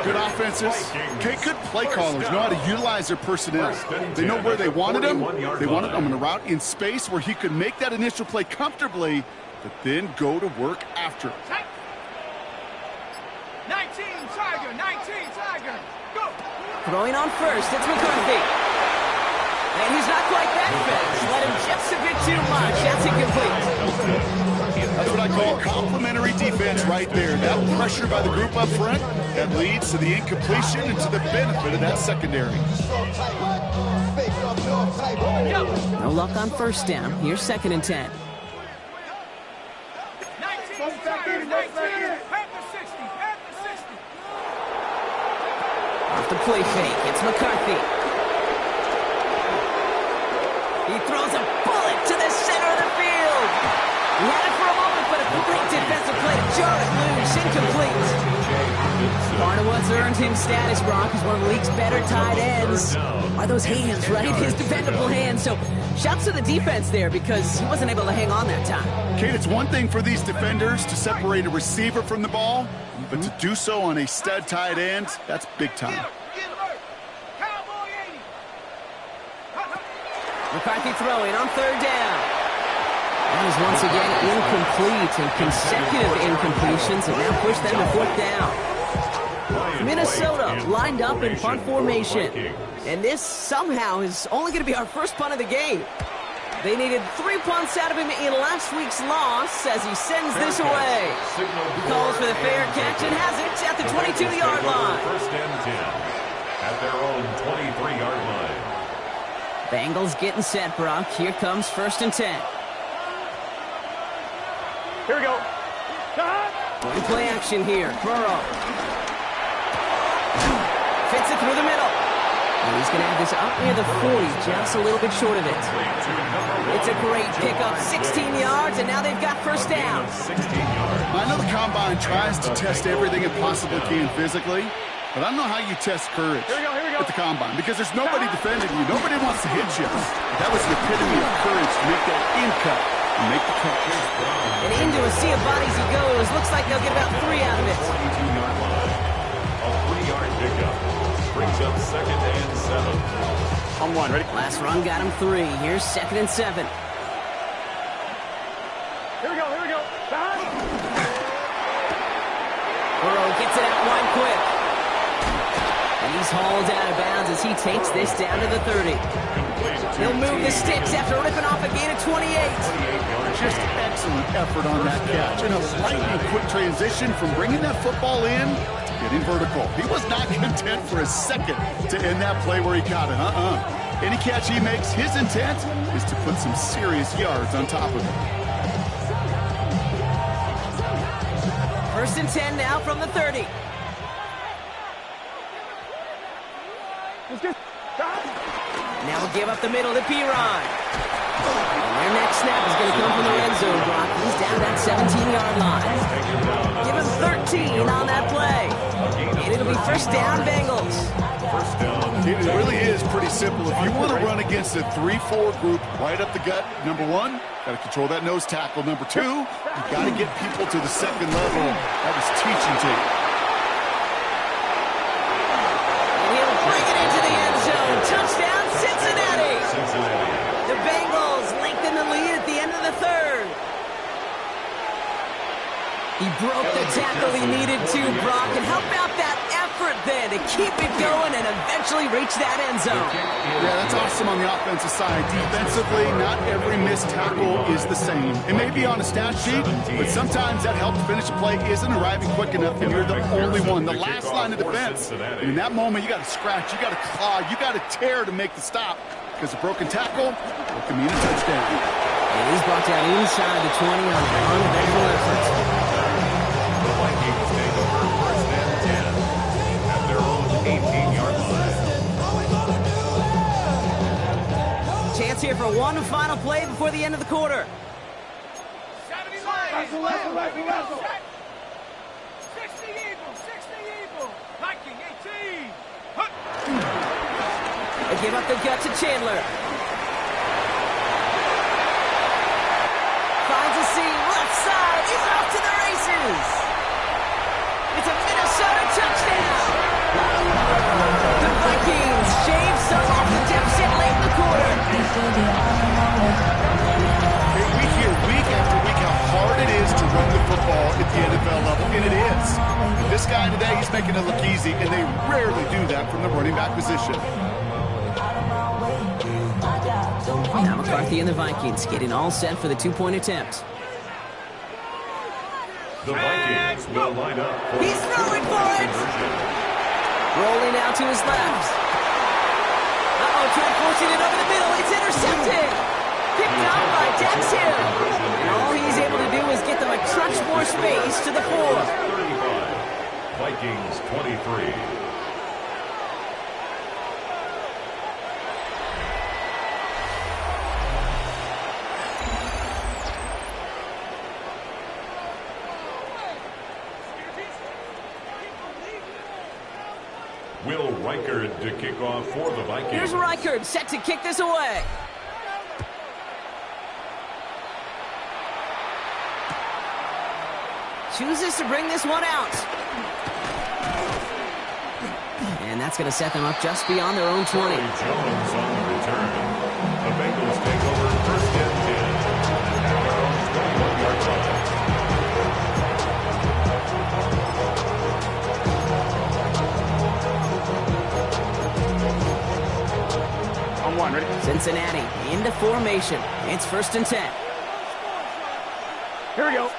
Good offenses. Okay, good play callers know how to utilize their personnel. They know where they wanted him. They wanted him on a route in space where he could make that initial play comfortably, but then go to work after it. 19 Tiger, go! Throwing on first, it's McCarthy. And he's not quite that fast. Let him just a bit too much. That's incomplete. That's what I call complimentary defense right there. That pressure by the group up front, that leads to the incompletion and to the benefit of that secondary. No luck on first down. Here's second and 10. 19 Tiger, 19, at the 60. Off the play fake, it's McCarthy. He throws a bullet to the center of the field. He had it for a moment, but a great defensive play to jar it loose. Incomplete. Part of what's earned him status, Brock, is one of the league's better tight ends. Are those hands, right? His dependable hands. So shouts to the defense there because he wasn't able to hang on that time. Kate, it's one thing for these defenders to separate a receiver from the ball, but to do so on a stud tight end, that's big time. McCarthy throwing on third down. That is once again incomplete, and consecutive incompletions have now pushed them to fourth down. Minnesota lined up in punt formation, and this somehow is only going to be our first punt of the game. They needed 3 punts out of him in last week's loss as he sends this away. He calls for the fair catch and has it at the 22-yard line. First and 10 at their own 23-yard line. Bengals getting set, Brock. Here comes first and 10. Here we go. Going play action here. Burrow. Fits it through the middle. And he's going to have this up near the 40, just a little bit short of it. It's a great pickup, 16 yards, and now they've got first down. I know the Combine tries to test everything it possibly can physically, but I don't know how you test courage at the Combine because there's nobody defending you. Nobody wants to hit you. But that was the epitome of courage to make that in cut and make the catch. And into a sea of bodies he goes. Looks like they'll get about 3 out of it. 22-yard line. A 3-yard pickup. Brings up second and 7. On one, ready? Last run got him 3. Here's second and 7. Here we go. Burrow gets it out wide quick. And he's hauled out of bounds as he takes this down to the 30. He'll move the sticks after ripping off a gain of 28. Just excellent effort on that catch. And a lightning quick transition from bringing that football in to getting vertical. He was not content for a second to end that play where he caught it. Any catch he makes, his intent is to put some serious yards on top of it. First and 10 now from the 30. Now we'll give up the middle to Piron. And their next snap is going to come from the red zone, Brock. He's down that 17-yard line. Give him 13 on that play. And it'll be first down, Bengals. It really is pretty simple. If you want to run against a 3-4 group right up the gut, number one, got to control that nose tackle. Number two, you got to get people to the second level. That was teaching to you. And he'll bring it into the end zone. Touchdown, Cincinnati. The Bengals lengthen the lead at the end of the third. He broke the tackle he needed to, Brock, and how about that effort then to keep it going and eventually reach that end zone? Yeah, that's awesome on the offensive side. Defensively, not every missed tackle is the same. It may be on a stat sheet, but sometimes that help to finish a play isn't arriving quick enough, and you're the only one, the last line of defense. And in that moment, you got to scratch, you got to claw, you got to tear to make the stop, because a broken tackle can mean a touchdown. And he's brought down inside the 20 on an uneventful effort. The Vikings take over first and 10 at their own 18-yard line. Chance here for one final play before the end of the quarter. 60 Eagle, Viking 18. They give up the gut to Chandler. Finds a seam, left side, he's off to the races. It's a Minnesota touchdown. The Vikings shave some off the deficit late in the quarter. Hey, we hear week after week how hard it is to run the football at the NFL level, and it is. But this guy today, he's making it look easy, and they rarely do that from the running back position. Now McCarthy and the Vikings getting all set for the two-point attempt. The Vikings will line up for He's throwing for it. Rolling out to his left. Trying forcing it over the middle. It's intercepted. Picked up by Dax Hill. And all he's able to do is get them a touch more space to the 4. 35. Vikings 23. Will Reichard to kick off for the Vikings. Here's Reichard set to kick this away. Chooses to bring this one out. And that's going to set them up just beyond their own 20. Jones on the return. The Bengals take over first and 10 at their own 21-yard line. Cincinnati into formation. It's first and 10. Here we go.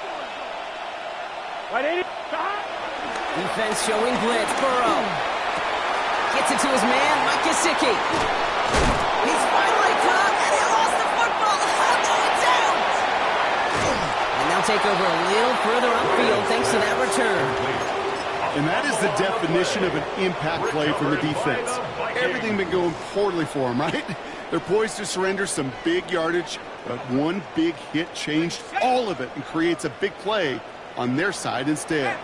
Right 80. Defense showing blitz. Burrow gets it to his man, Mike Gesicki. He's finally caught, and he lost the football. Oh, no, it's out. And they'll take over a little further upfield thanks to that return. And that is the definition of an impact play from the defense. Everything been going poorly for them, right? They're poised to surrender some big yardage, but one big hit changed all of it and creates a big play on their side instead.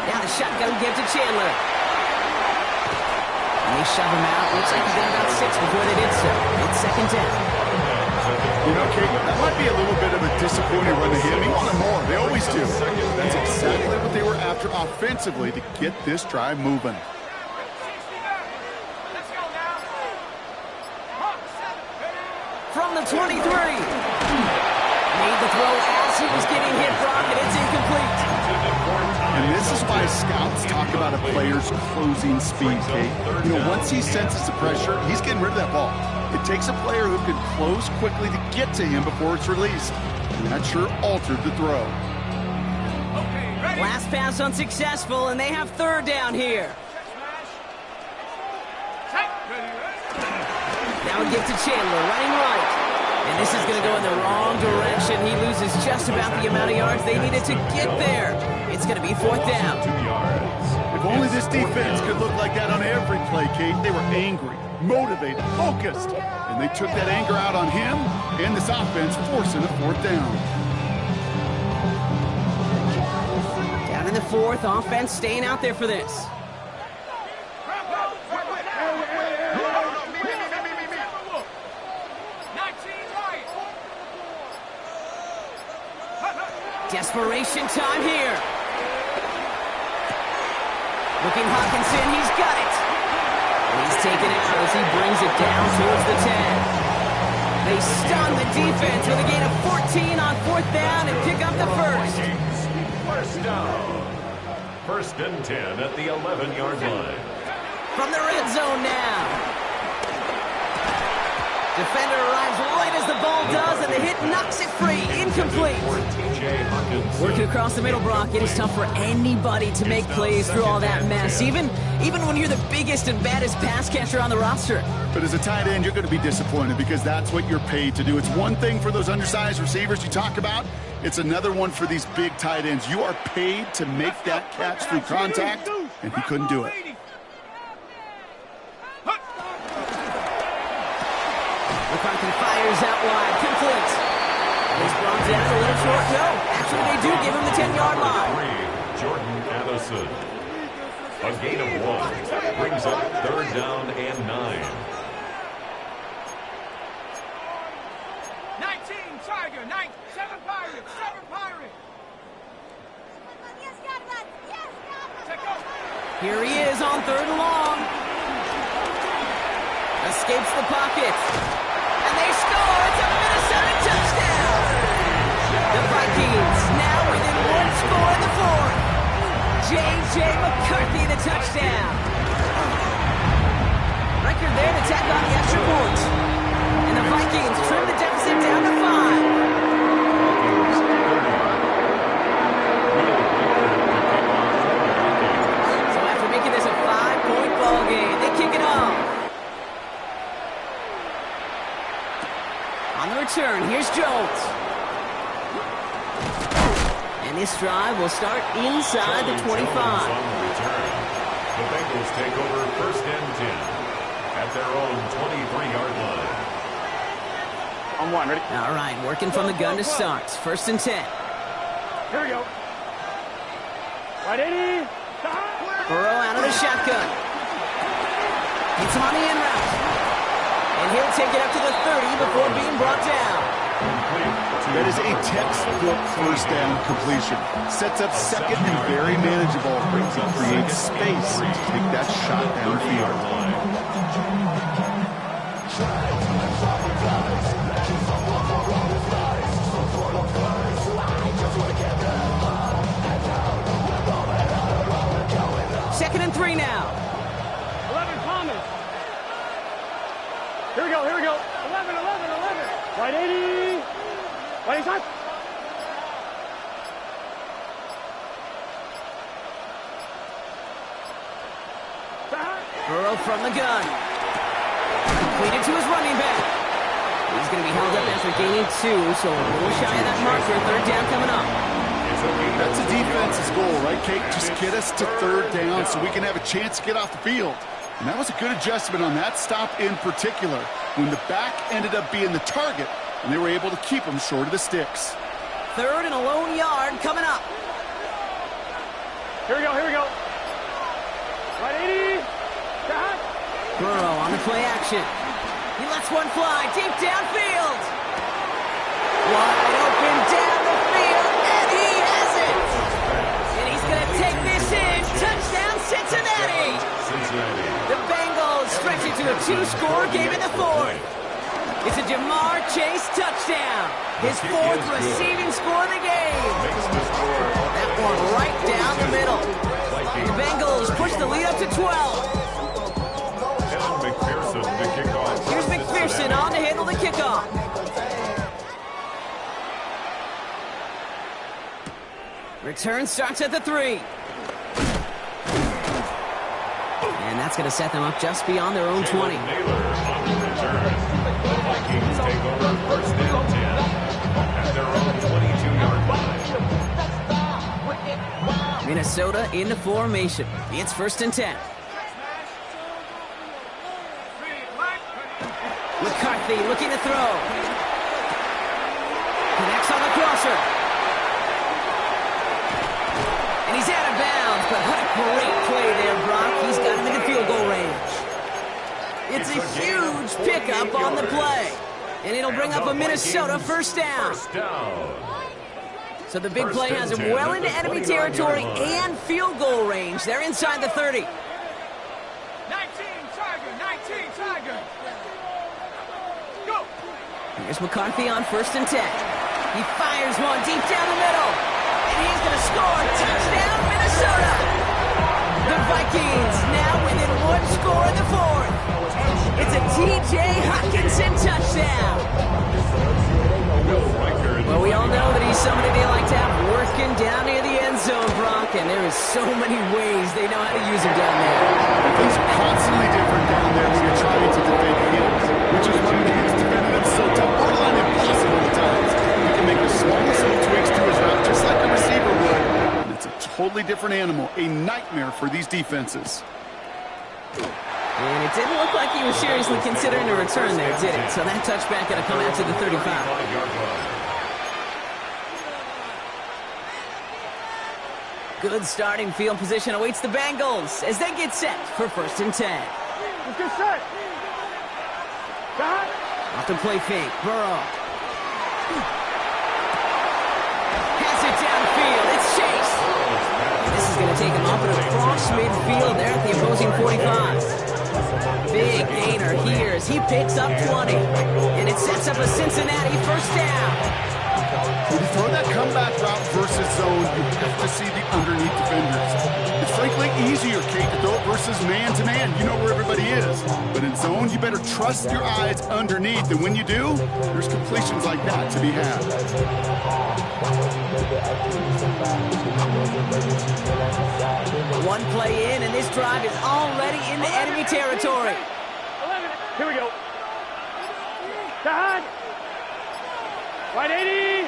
Now the shotgun give to Chandler. And they shove him out. Looks like he's got about 6 before they did so. It's second down. You know, Kate, that might be a little bit of a disappointing run to him. He wanted more. They always do. That's exactly what they were after offensively to get this drive moving. From the 23. Made the throw as he was getting hit, Brock, and it's incomplete. And this is why scouts talk about a player's closing speed, Kate. You know, once he senses the pressure, he's getting rid of that ball. It takes a player who can close quickly to get to him before it's released. And that sure altered the throw. Last pass unsuccessful, and they have third down here. Now we get to Chandler, running right. And this is going to go in the wrong direction. He loses just about the amount of yards they needed to get there. It's going to be fourth down. 2 yards. If only this defense could look like that on every play, Kate. They were angry, motivated, focused. And they took that anger out on him and this offense, forcing a fourth down. Down in the fourth, offense staying out there for this. Desperation time here. Looking Hawkinson, he's got it. And he's taken out as he brings it down towards the 10. They stun the defense with a gain of 14 on 4th down and pick up the first. First down. 1st and 10 at the 11-yard line. From the red zone now. Defender arrives right as the ball does, and the hit knocks it free. Incomplete. Working across the middle, Brock, it is tough for anybody to make plays through all that mess, even when you're the biggest and baddest pass catcher on the roster. But as a tight end, you're going to be disappointed because that's what you're paid to do. It's one thing for those undersized receivers you talk about. It's another one for these big tight ends. You are paid to make that catch through contact, and he couldn't do it. McCarthy fires out wide, complete. He's brought down a little short. No, actually they do give him the 10-yard line. Jordan Addison. A gain of 1 brings up 3rd down and 9. 19 Tiger, 7 Pirate, 7 Pirate. Here he is on 3rd and long. Escapes the pocket. And they score. It's a Minnesota touchdown. The Vikings now within 1 score in the 4th. J.J. McCarthy the touchdown. Record there to tack on the extra point. And the Vikings trim the deficit down to 5. So after making this a 5-point ball game, they kick it off. On the return, here's Jones. And this drive will start inside the 25. The Bengals take over 1st and 10 at their own 23-yard line. On 1, ready? All right, working from the gun to start. 1st and 10. Here we go. Right 80. Burrow out of the shotgun. Gets him on the in route. And he'll take it up to the 30 before being brought down. That is a textbook 1st down completion. Sets up 2nd and very manageable. It creates space to take that shot downfield. Second and 3 now. 11 Thomas. Here we go, here we go. 11. Right 80. Right inside. Burrow from the gun. Completed to his running back. He's going to be held up after gaining 2, so a little shy of that marker. 3rd down coming up. That's the defense's goal, right, Kate? Just get us to 3rd down so we can have a chance to get off the field. And that was a good adjustment on that stop in particular, when the back ended up being the target, and they were able to keep him short of the sticks. 3rd and a lone yard coming up. Here we go, here we go. Right 80. Burrow on the play action. He lets one fly deep downfield. Wide open down the field, and he has it. And he's going to take this in. Touchdown, Cincinnati. The Bengals stretch it to a 2-score game in the 4th. It's a Jamar Chase touchdown. His 4th receiving score of the game. That one right down the middle. The Bengals push the lead up to 12. Here's McPherson on to handle the kickoff. Return starts at the 3. And that's going to set them up just beyond their own 20. Vikings take over 1st and 10 at their own 22-yard line. Minnesota in the formation. It's 1st and 10. McCarthy looking to throw. Connects on the crosser. And he's out of bounds, but what a great play there, Brock. He's got him in the field goal range. It's a huge pickup on the play. And it'll bring up a Minnesota 1st down. So the big play has him well into enemy territory and field goal range. They're inside the 30. 19 Tiger. Go. Here's McCarthy on 1st and 10. He fires one deep down the middle. And he's going to score. Touchdown, Minnesota. The Vikings now within 1 score in the 4th. It's a T.J. Hockenson touchdown. Well, we all know that he's somebody they like to have working down near the end zone, Brock, and there is so many ways they know how to use him down there. He's constantly different down there when you're trying to defend him, which is what makes defending him so tough, borderline impossible at times. He can make the smallest little tweaks to his route, just like a receiver would. And it's a totally different animal, a nightmare for these defenses. And it didn't look like he was seriously considering a return there, did it? So that touchback going to come out to the 35. Good starting field position awaits the Bengals as they get set for 1st and 10. Let's get set. Got. Off the play fake, Burrow. Has it downfield, it's Chase. And this is going to take him up and across midfield there at the opposing 45. Big gainer here as he picks up 20. And it sets up a Cincinnati 1st down. When you throw that comeback route versus zone, you have to see the underneath defenders. It's frankly easier, Kate, to throw it versus man-to-man. You know where everybody is. But in zone, you better trust your eyes underneath. And when you do, there's completions like that to be had. One play in, and this drive is already into enemy territory. 11. Here we go. Dad. Right 80.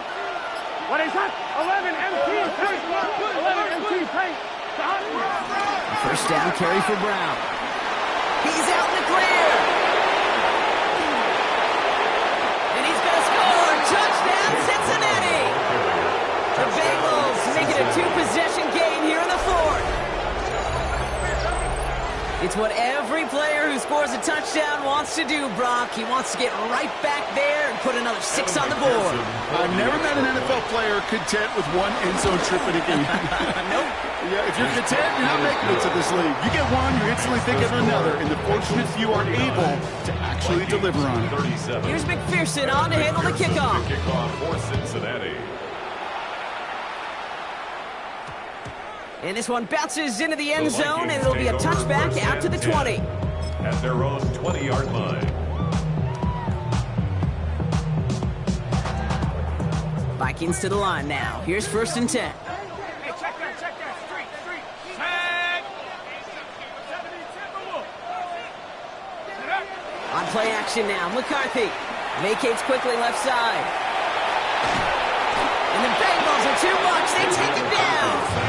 What is that? 11 MT. 11 MT. First down carry for Brown. He's out in the clear. And he's going to score. Touchdown, Cincinnati. The Bengals make it a 2-possession game here in the 4th. It's what every player who scores a touchdown wants to do, Brock. He wants to get right back there and put another 6 on the board. I've never met an NFL player content with one end zone trip in a game. Nope. Yeah, if you're content, you're not making it to this league. You get one, you're instantly thinking of another, and the fortunate few are able to actually deliver on it. Here's McPherson on to handle the kickoff. Kickoff for Cincinnati. And this one bounces into the end zone, and it'll be a touchback out to the 20. At their own 20-yard line. Vikings to the line now. Here's 1st and 10. Hey, check that. Street. Tag. On play action now, McCarthy vacates quickly left side. And the Bengals are too much. They take him down.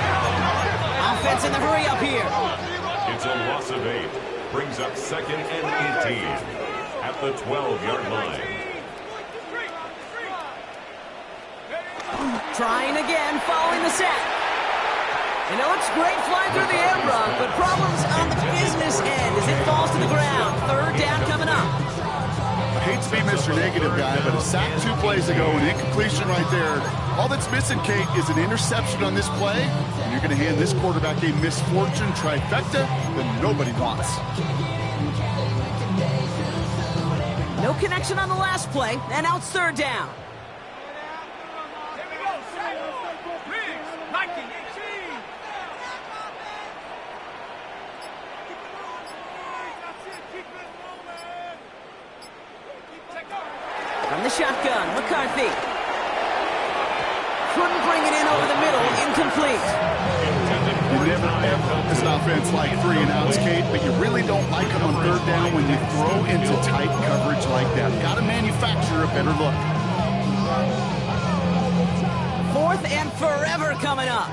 Offense in the hurry up here. It's a loss of 8. Brings up 2nd and 18 at the 12-yard line. Trying again, following the sack. And it looks great flying through the air, Brock, but problems on the business end as it falls to the ground. 3rd down coming up. I hate to be Mr. Negative guy, but a sack 2 plays ago, an incompletion right there. All that's missing, Kate, is an interception on this play, and you're going to hand this quarterback a misfortune trifecta that nobody wants. No connection on the last play, and now it's 3rd down. From the shotgun, McCarthy. Couldn't bring it in over the middle, incomplete. You never ever as an offense like 3 and outs, Kate, but you really don't like them on 3rd down when you throw into tight coverage like that. Got to manufacture a better look. 4th and forever coming up.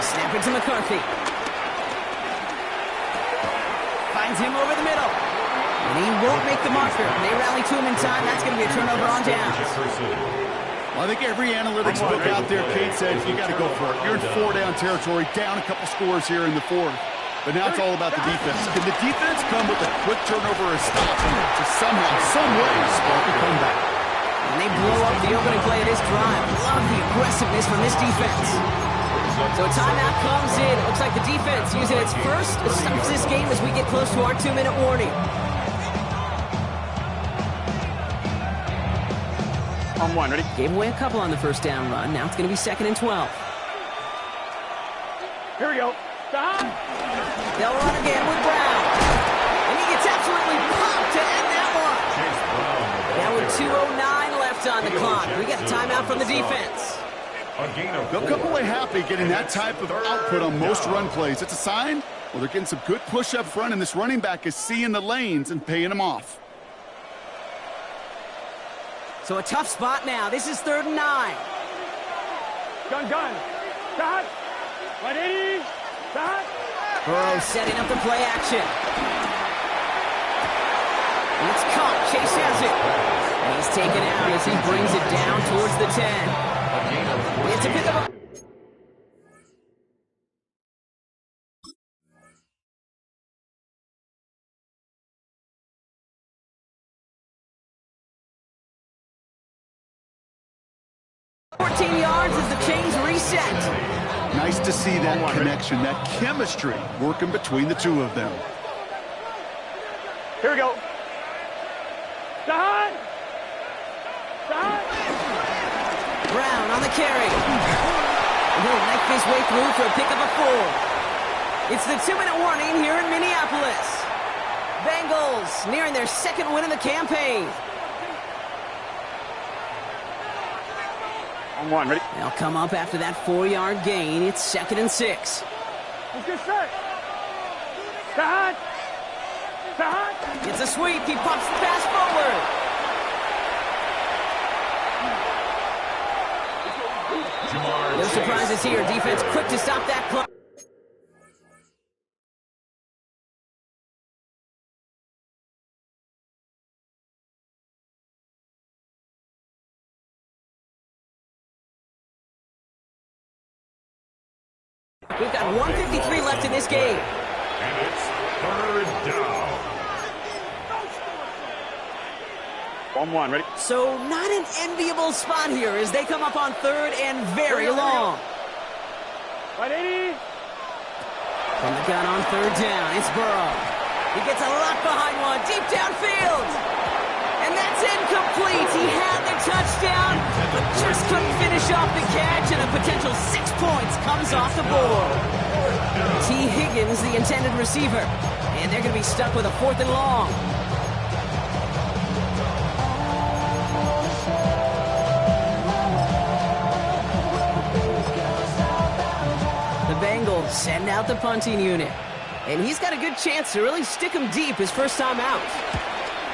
Snap it to McCarthy. Finds him over the middle. And he won't make the marker. They rally to him in time. That's going to be a turnover on downs. Well, I think every analytics book out there, Kate, says you got to go for it. You're in 4-down territory, down a couple scores here in the 4th. But now it's all about the defense. Can the defense come with a quick turnover or stop to somehow, some way, spark a comeback? And they blow up the opening play of this drive. Love the aggressiveness from this defense. So a timeout comes in. It looks like the defense using its first stops this game as we get close to our 2-minute warning. On one, ready? Gave away a couple on the first down run. Now it's going to be 2nd and 12. Here we go. They'll run again with Brown. And he gets absolutely pumped to end that one. Now with 2:09 left on the clock, we got a timeout from the defense. They'll come away happy getting that type of output on most run plays. It's a sign, well, they're getting some good push up front, and this running back is seeing the lanes and paying them off. So a tough spot now. This is 3rd and 9. Gun. Stop. 180. Stop. Burrow setting up the play action. It's caught. Chase has it. And he's taken out as he brings it down towards the 10. It's a pick up. Yards as the chains reset. Nice to see that connection, that chemistry working between the two of them. Here we go. Stop. Brown on the carry. And he'll knife his way through for a pickup of 4. It's the 2-minute warning here in Minneapolis. Bengals nearing their 2nd win of the campaign. On one, ready? They'll come up after that 4-yard gain. It's 2nd and 6. Let's get set. Stop. It's a sweep. He pops the pass forward. No surprises here. Defense quick to stop that clock. We've got 1:53 left in this game. And it's 3rd down. On one, ready? So not an enviable spot here as they come up on 3rd and very long. 180. From the gun on 3rd down, it's Burrow. He gets a lot behind one, deep downfield. And that's incomplete. He had the touchdown, but just couldn't finish off the catch, and a potential 6 points comes off the board. T. Higgins, the intended receiver, and they're going to be stuck with a 4th and long. The Bengals send out the punting unit, and he's got a good chance to really stick him deep his first time out.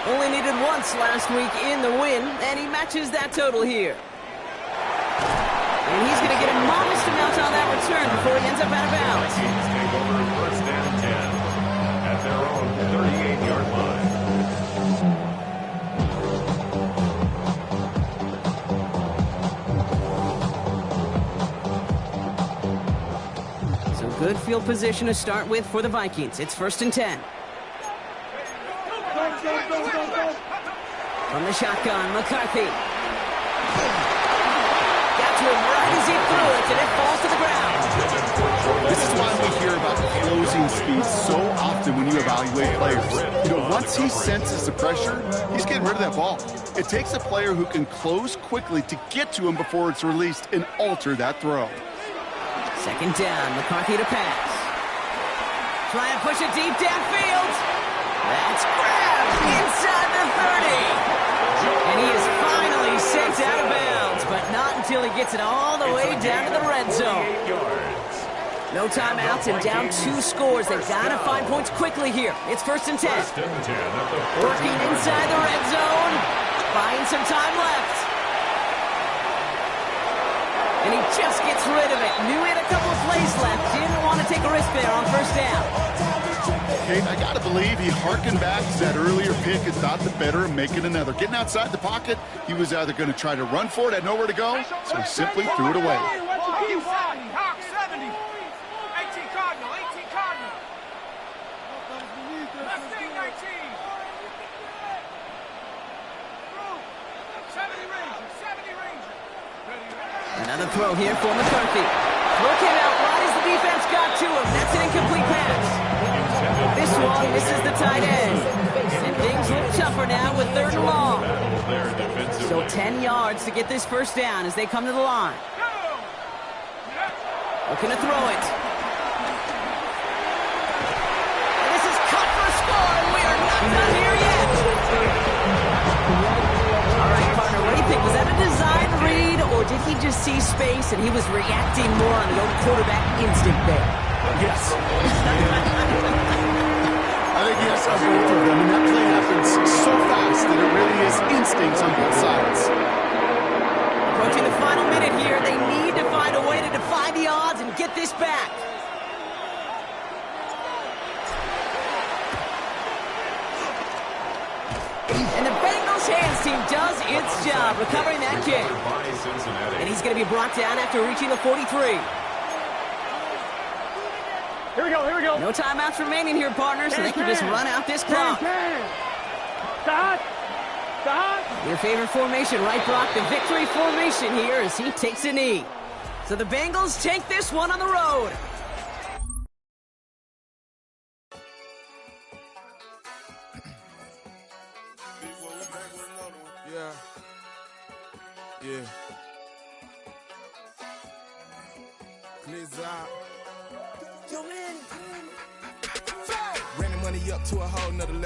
Only needed once last week in the win, and he matches that total here. And he's going to get a modest amount on that return before he ends up out of bounds. Vikings take over 1st and 10 at their own 38-yard line. So good field position to start with for the Vikings. It's 1st and 10. From the shotgun, McCarthy. Got to him right as he threw it, and it falls to the ground. This is why we hear about closing speed so often when you evaluate players. You know, once he senses the pressure, he's getting rid of that ball. It takes a player who can close quickly to get to him before it's released and alter that throw. 2nd down, McCarthy to pass. Trying to push it deep downfield. That's grabbed inside the 30. And he is finally sent out of bounds, but not until he gets it all the way down to the red zone. No timeouts and down 2 scores. They've got to find points quickly here. It's 1st and 10. Working inside the red zone. Buying some time left. And he just gets rid of it. Knew he had a couple of plays left. Didn't want to take a risk there on 1st down. Kate, I got to believe he harkened back to that earlier pick and thought the better of making another. Getting outside the pocket, he was either going to try to run for it, had nowhere to go, so he simply threw it away. Hawk 70. 18 Cardinal, 18 Cardinal. Left wing 19. 70 Ranger, 70 Ranger. Another throw here for McCarthy. Throw came out wide as the defense got to him. That's an incomplete pass. This one misses the tight end. And things look tougher now with 3rd and long. So 10 yards to get this first down as they come to the line. Looking to throw it. And this is cut for a score, and we are not done here yet. All right, partner, what do you think? Was that a design read, or did he just see space and he was reacting more on the old quarterback instinct there? Yes. I think yes on both of them, and that play happens so fast that it really is instincts on both sides. Approaching the final minute here, they need to find a way to defy the odds and get this back. And the Bengals hands team does its job recovering that kick. And he's going to be brought down after reaching the 43. Here we go, here we go. No timeouts remaining here, partners, so they can just run out this clock. Stop. Stop. Your favorite formation, right, Brock? The victory formation here as he takes a knee. So the Bengals take this one on the road. Yeah. Clears out. Ran the money up to a whole nother level.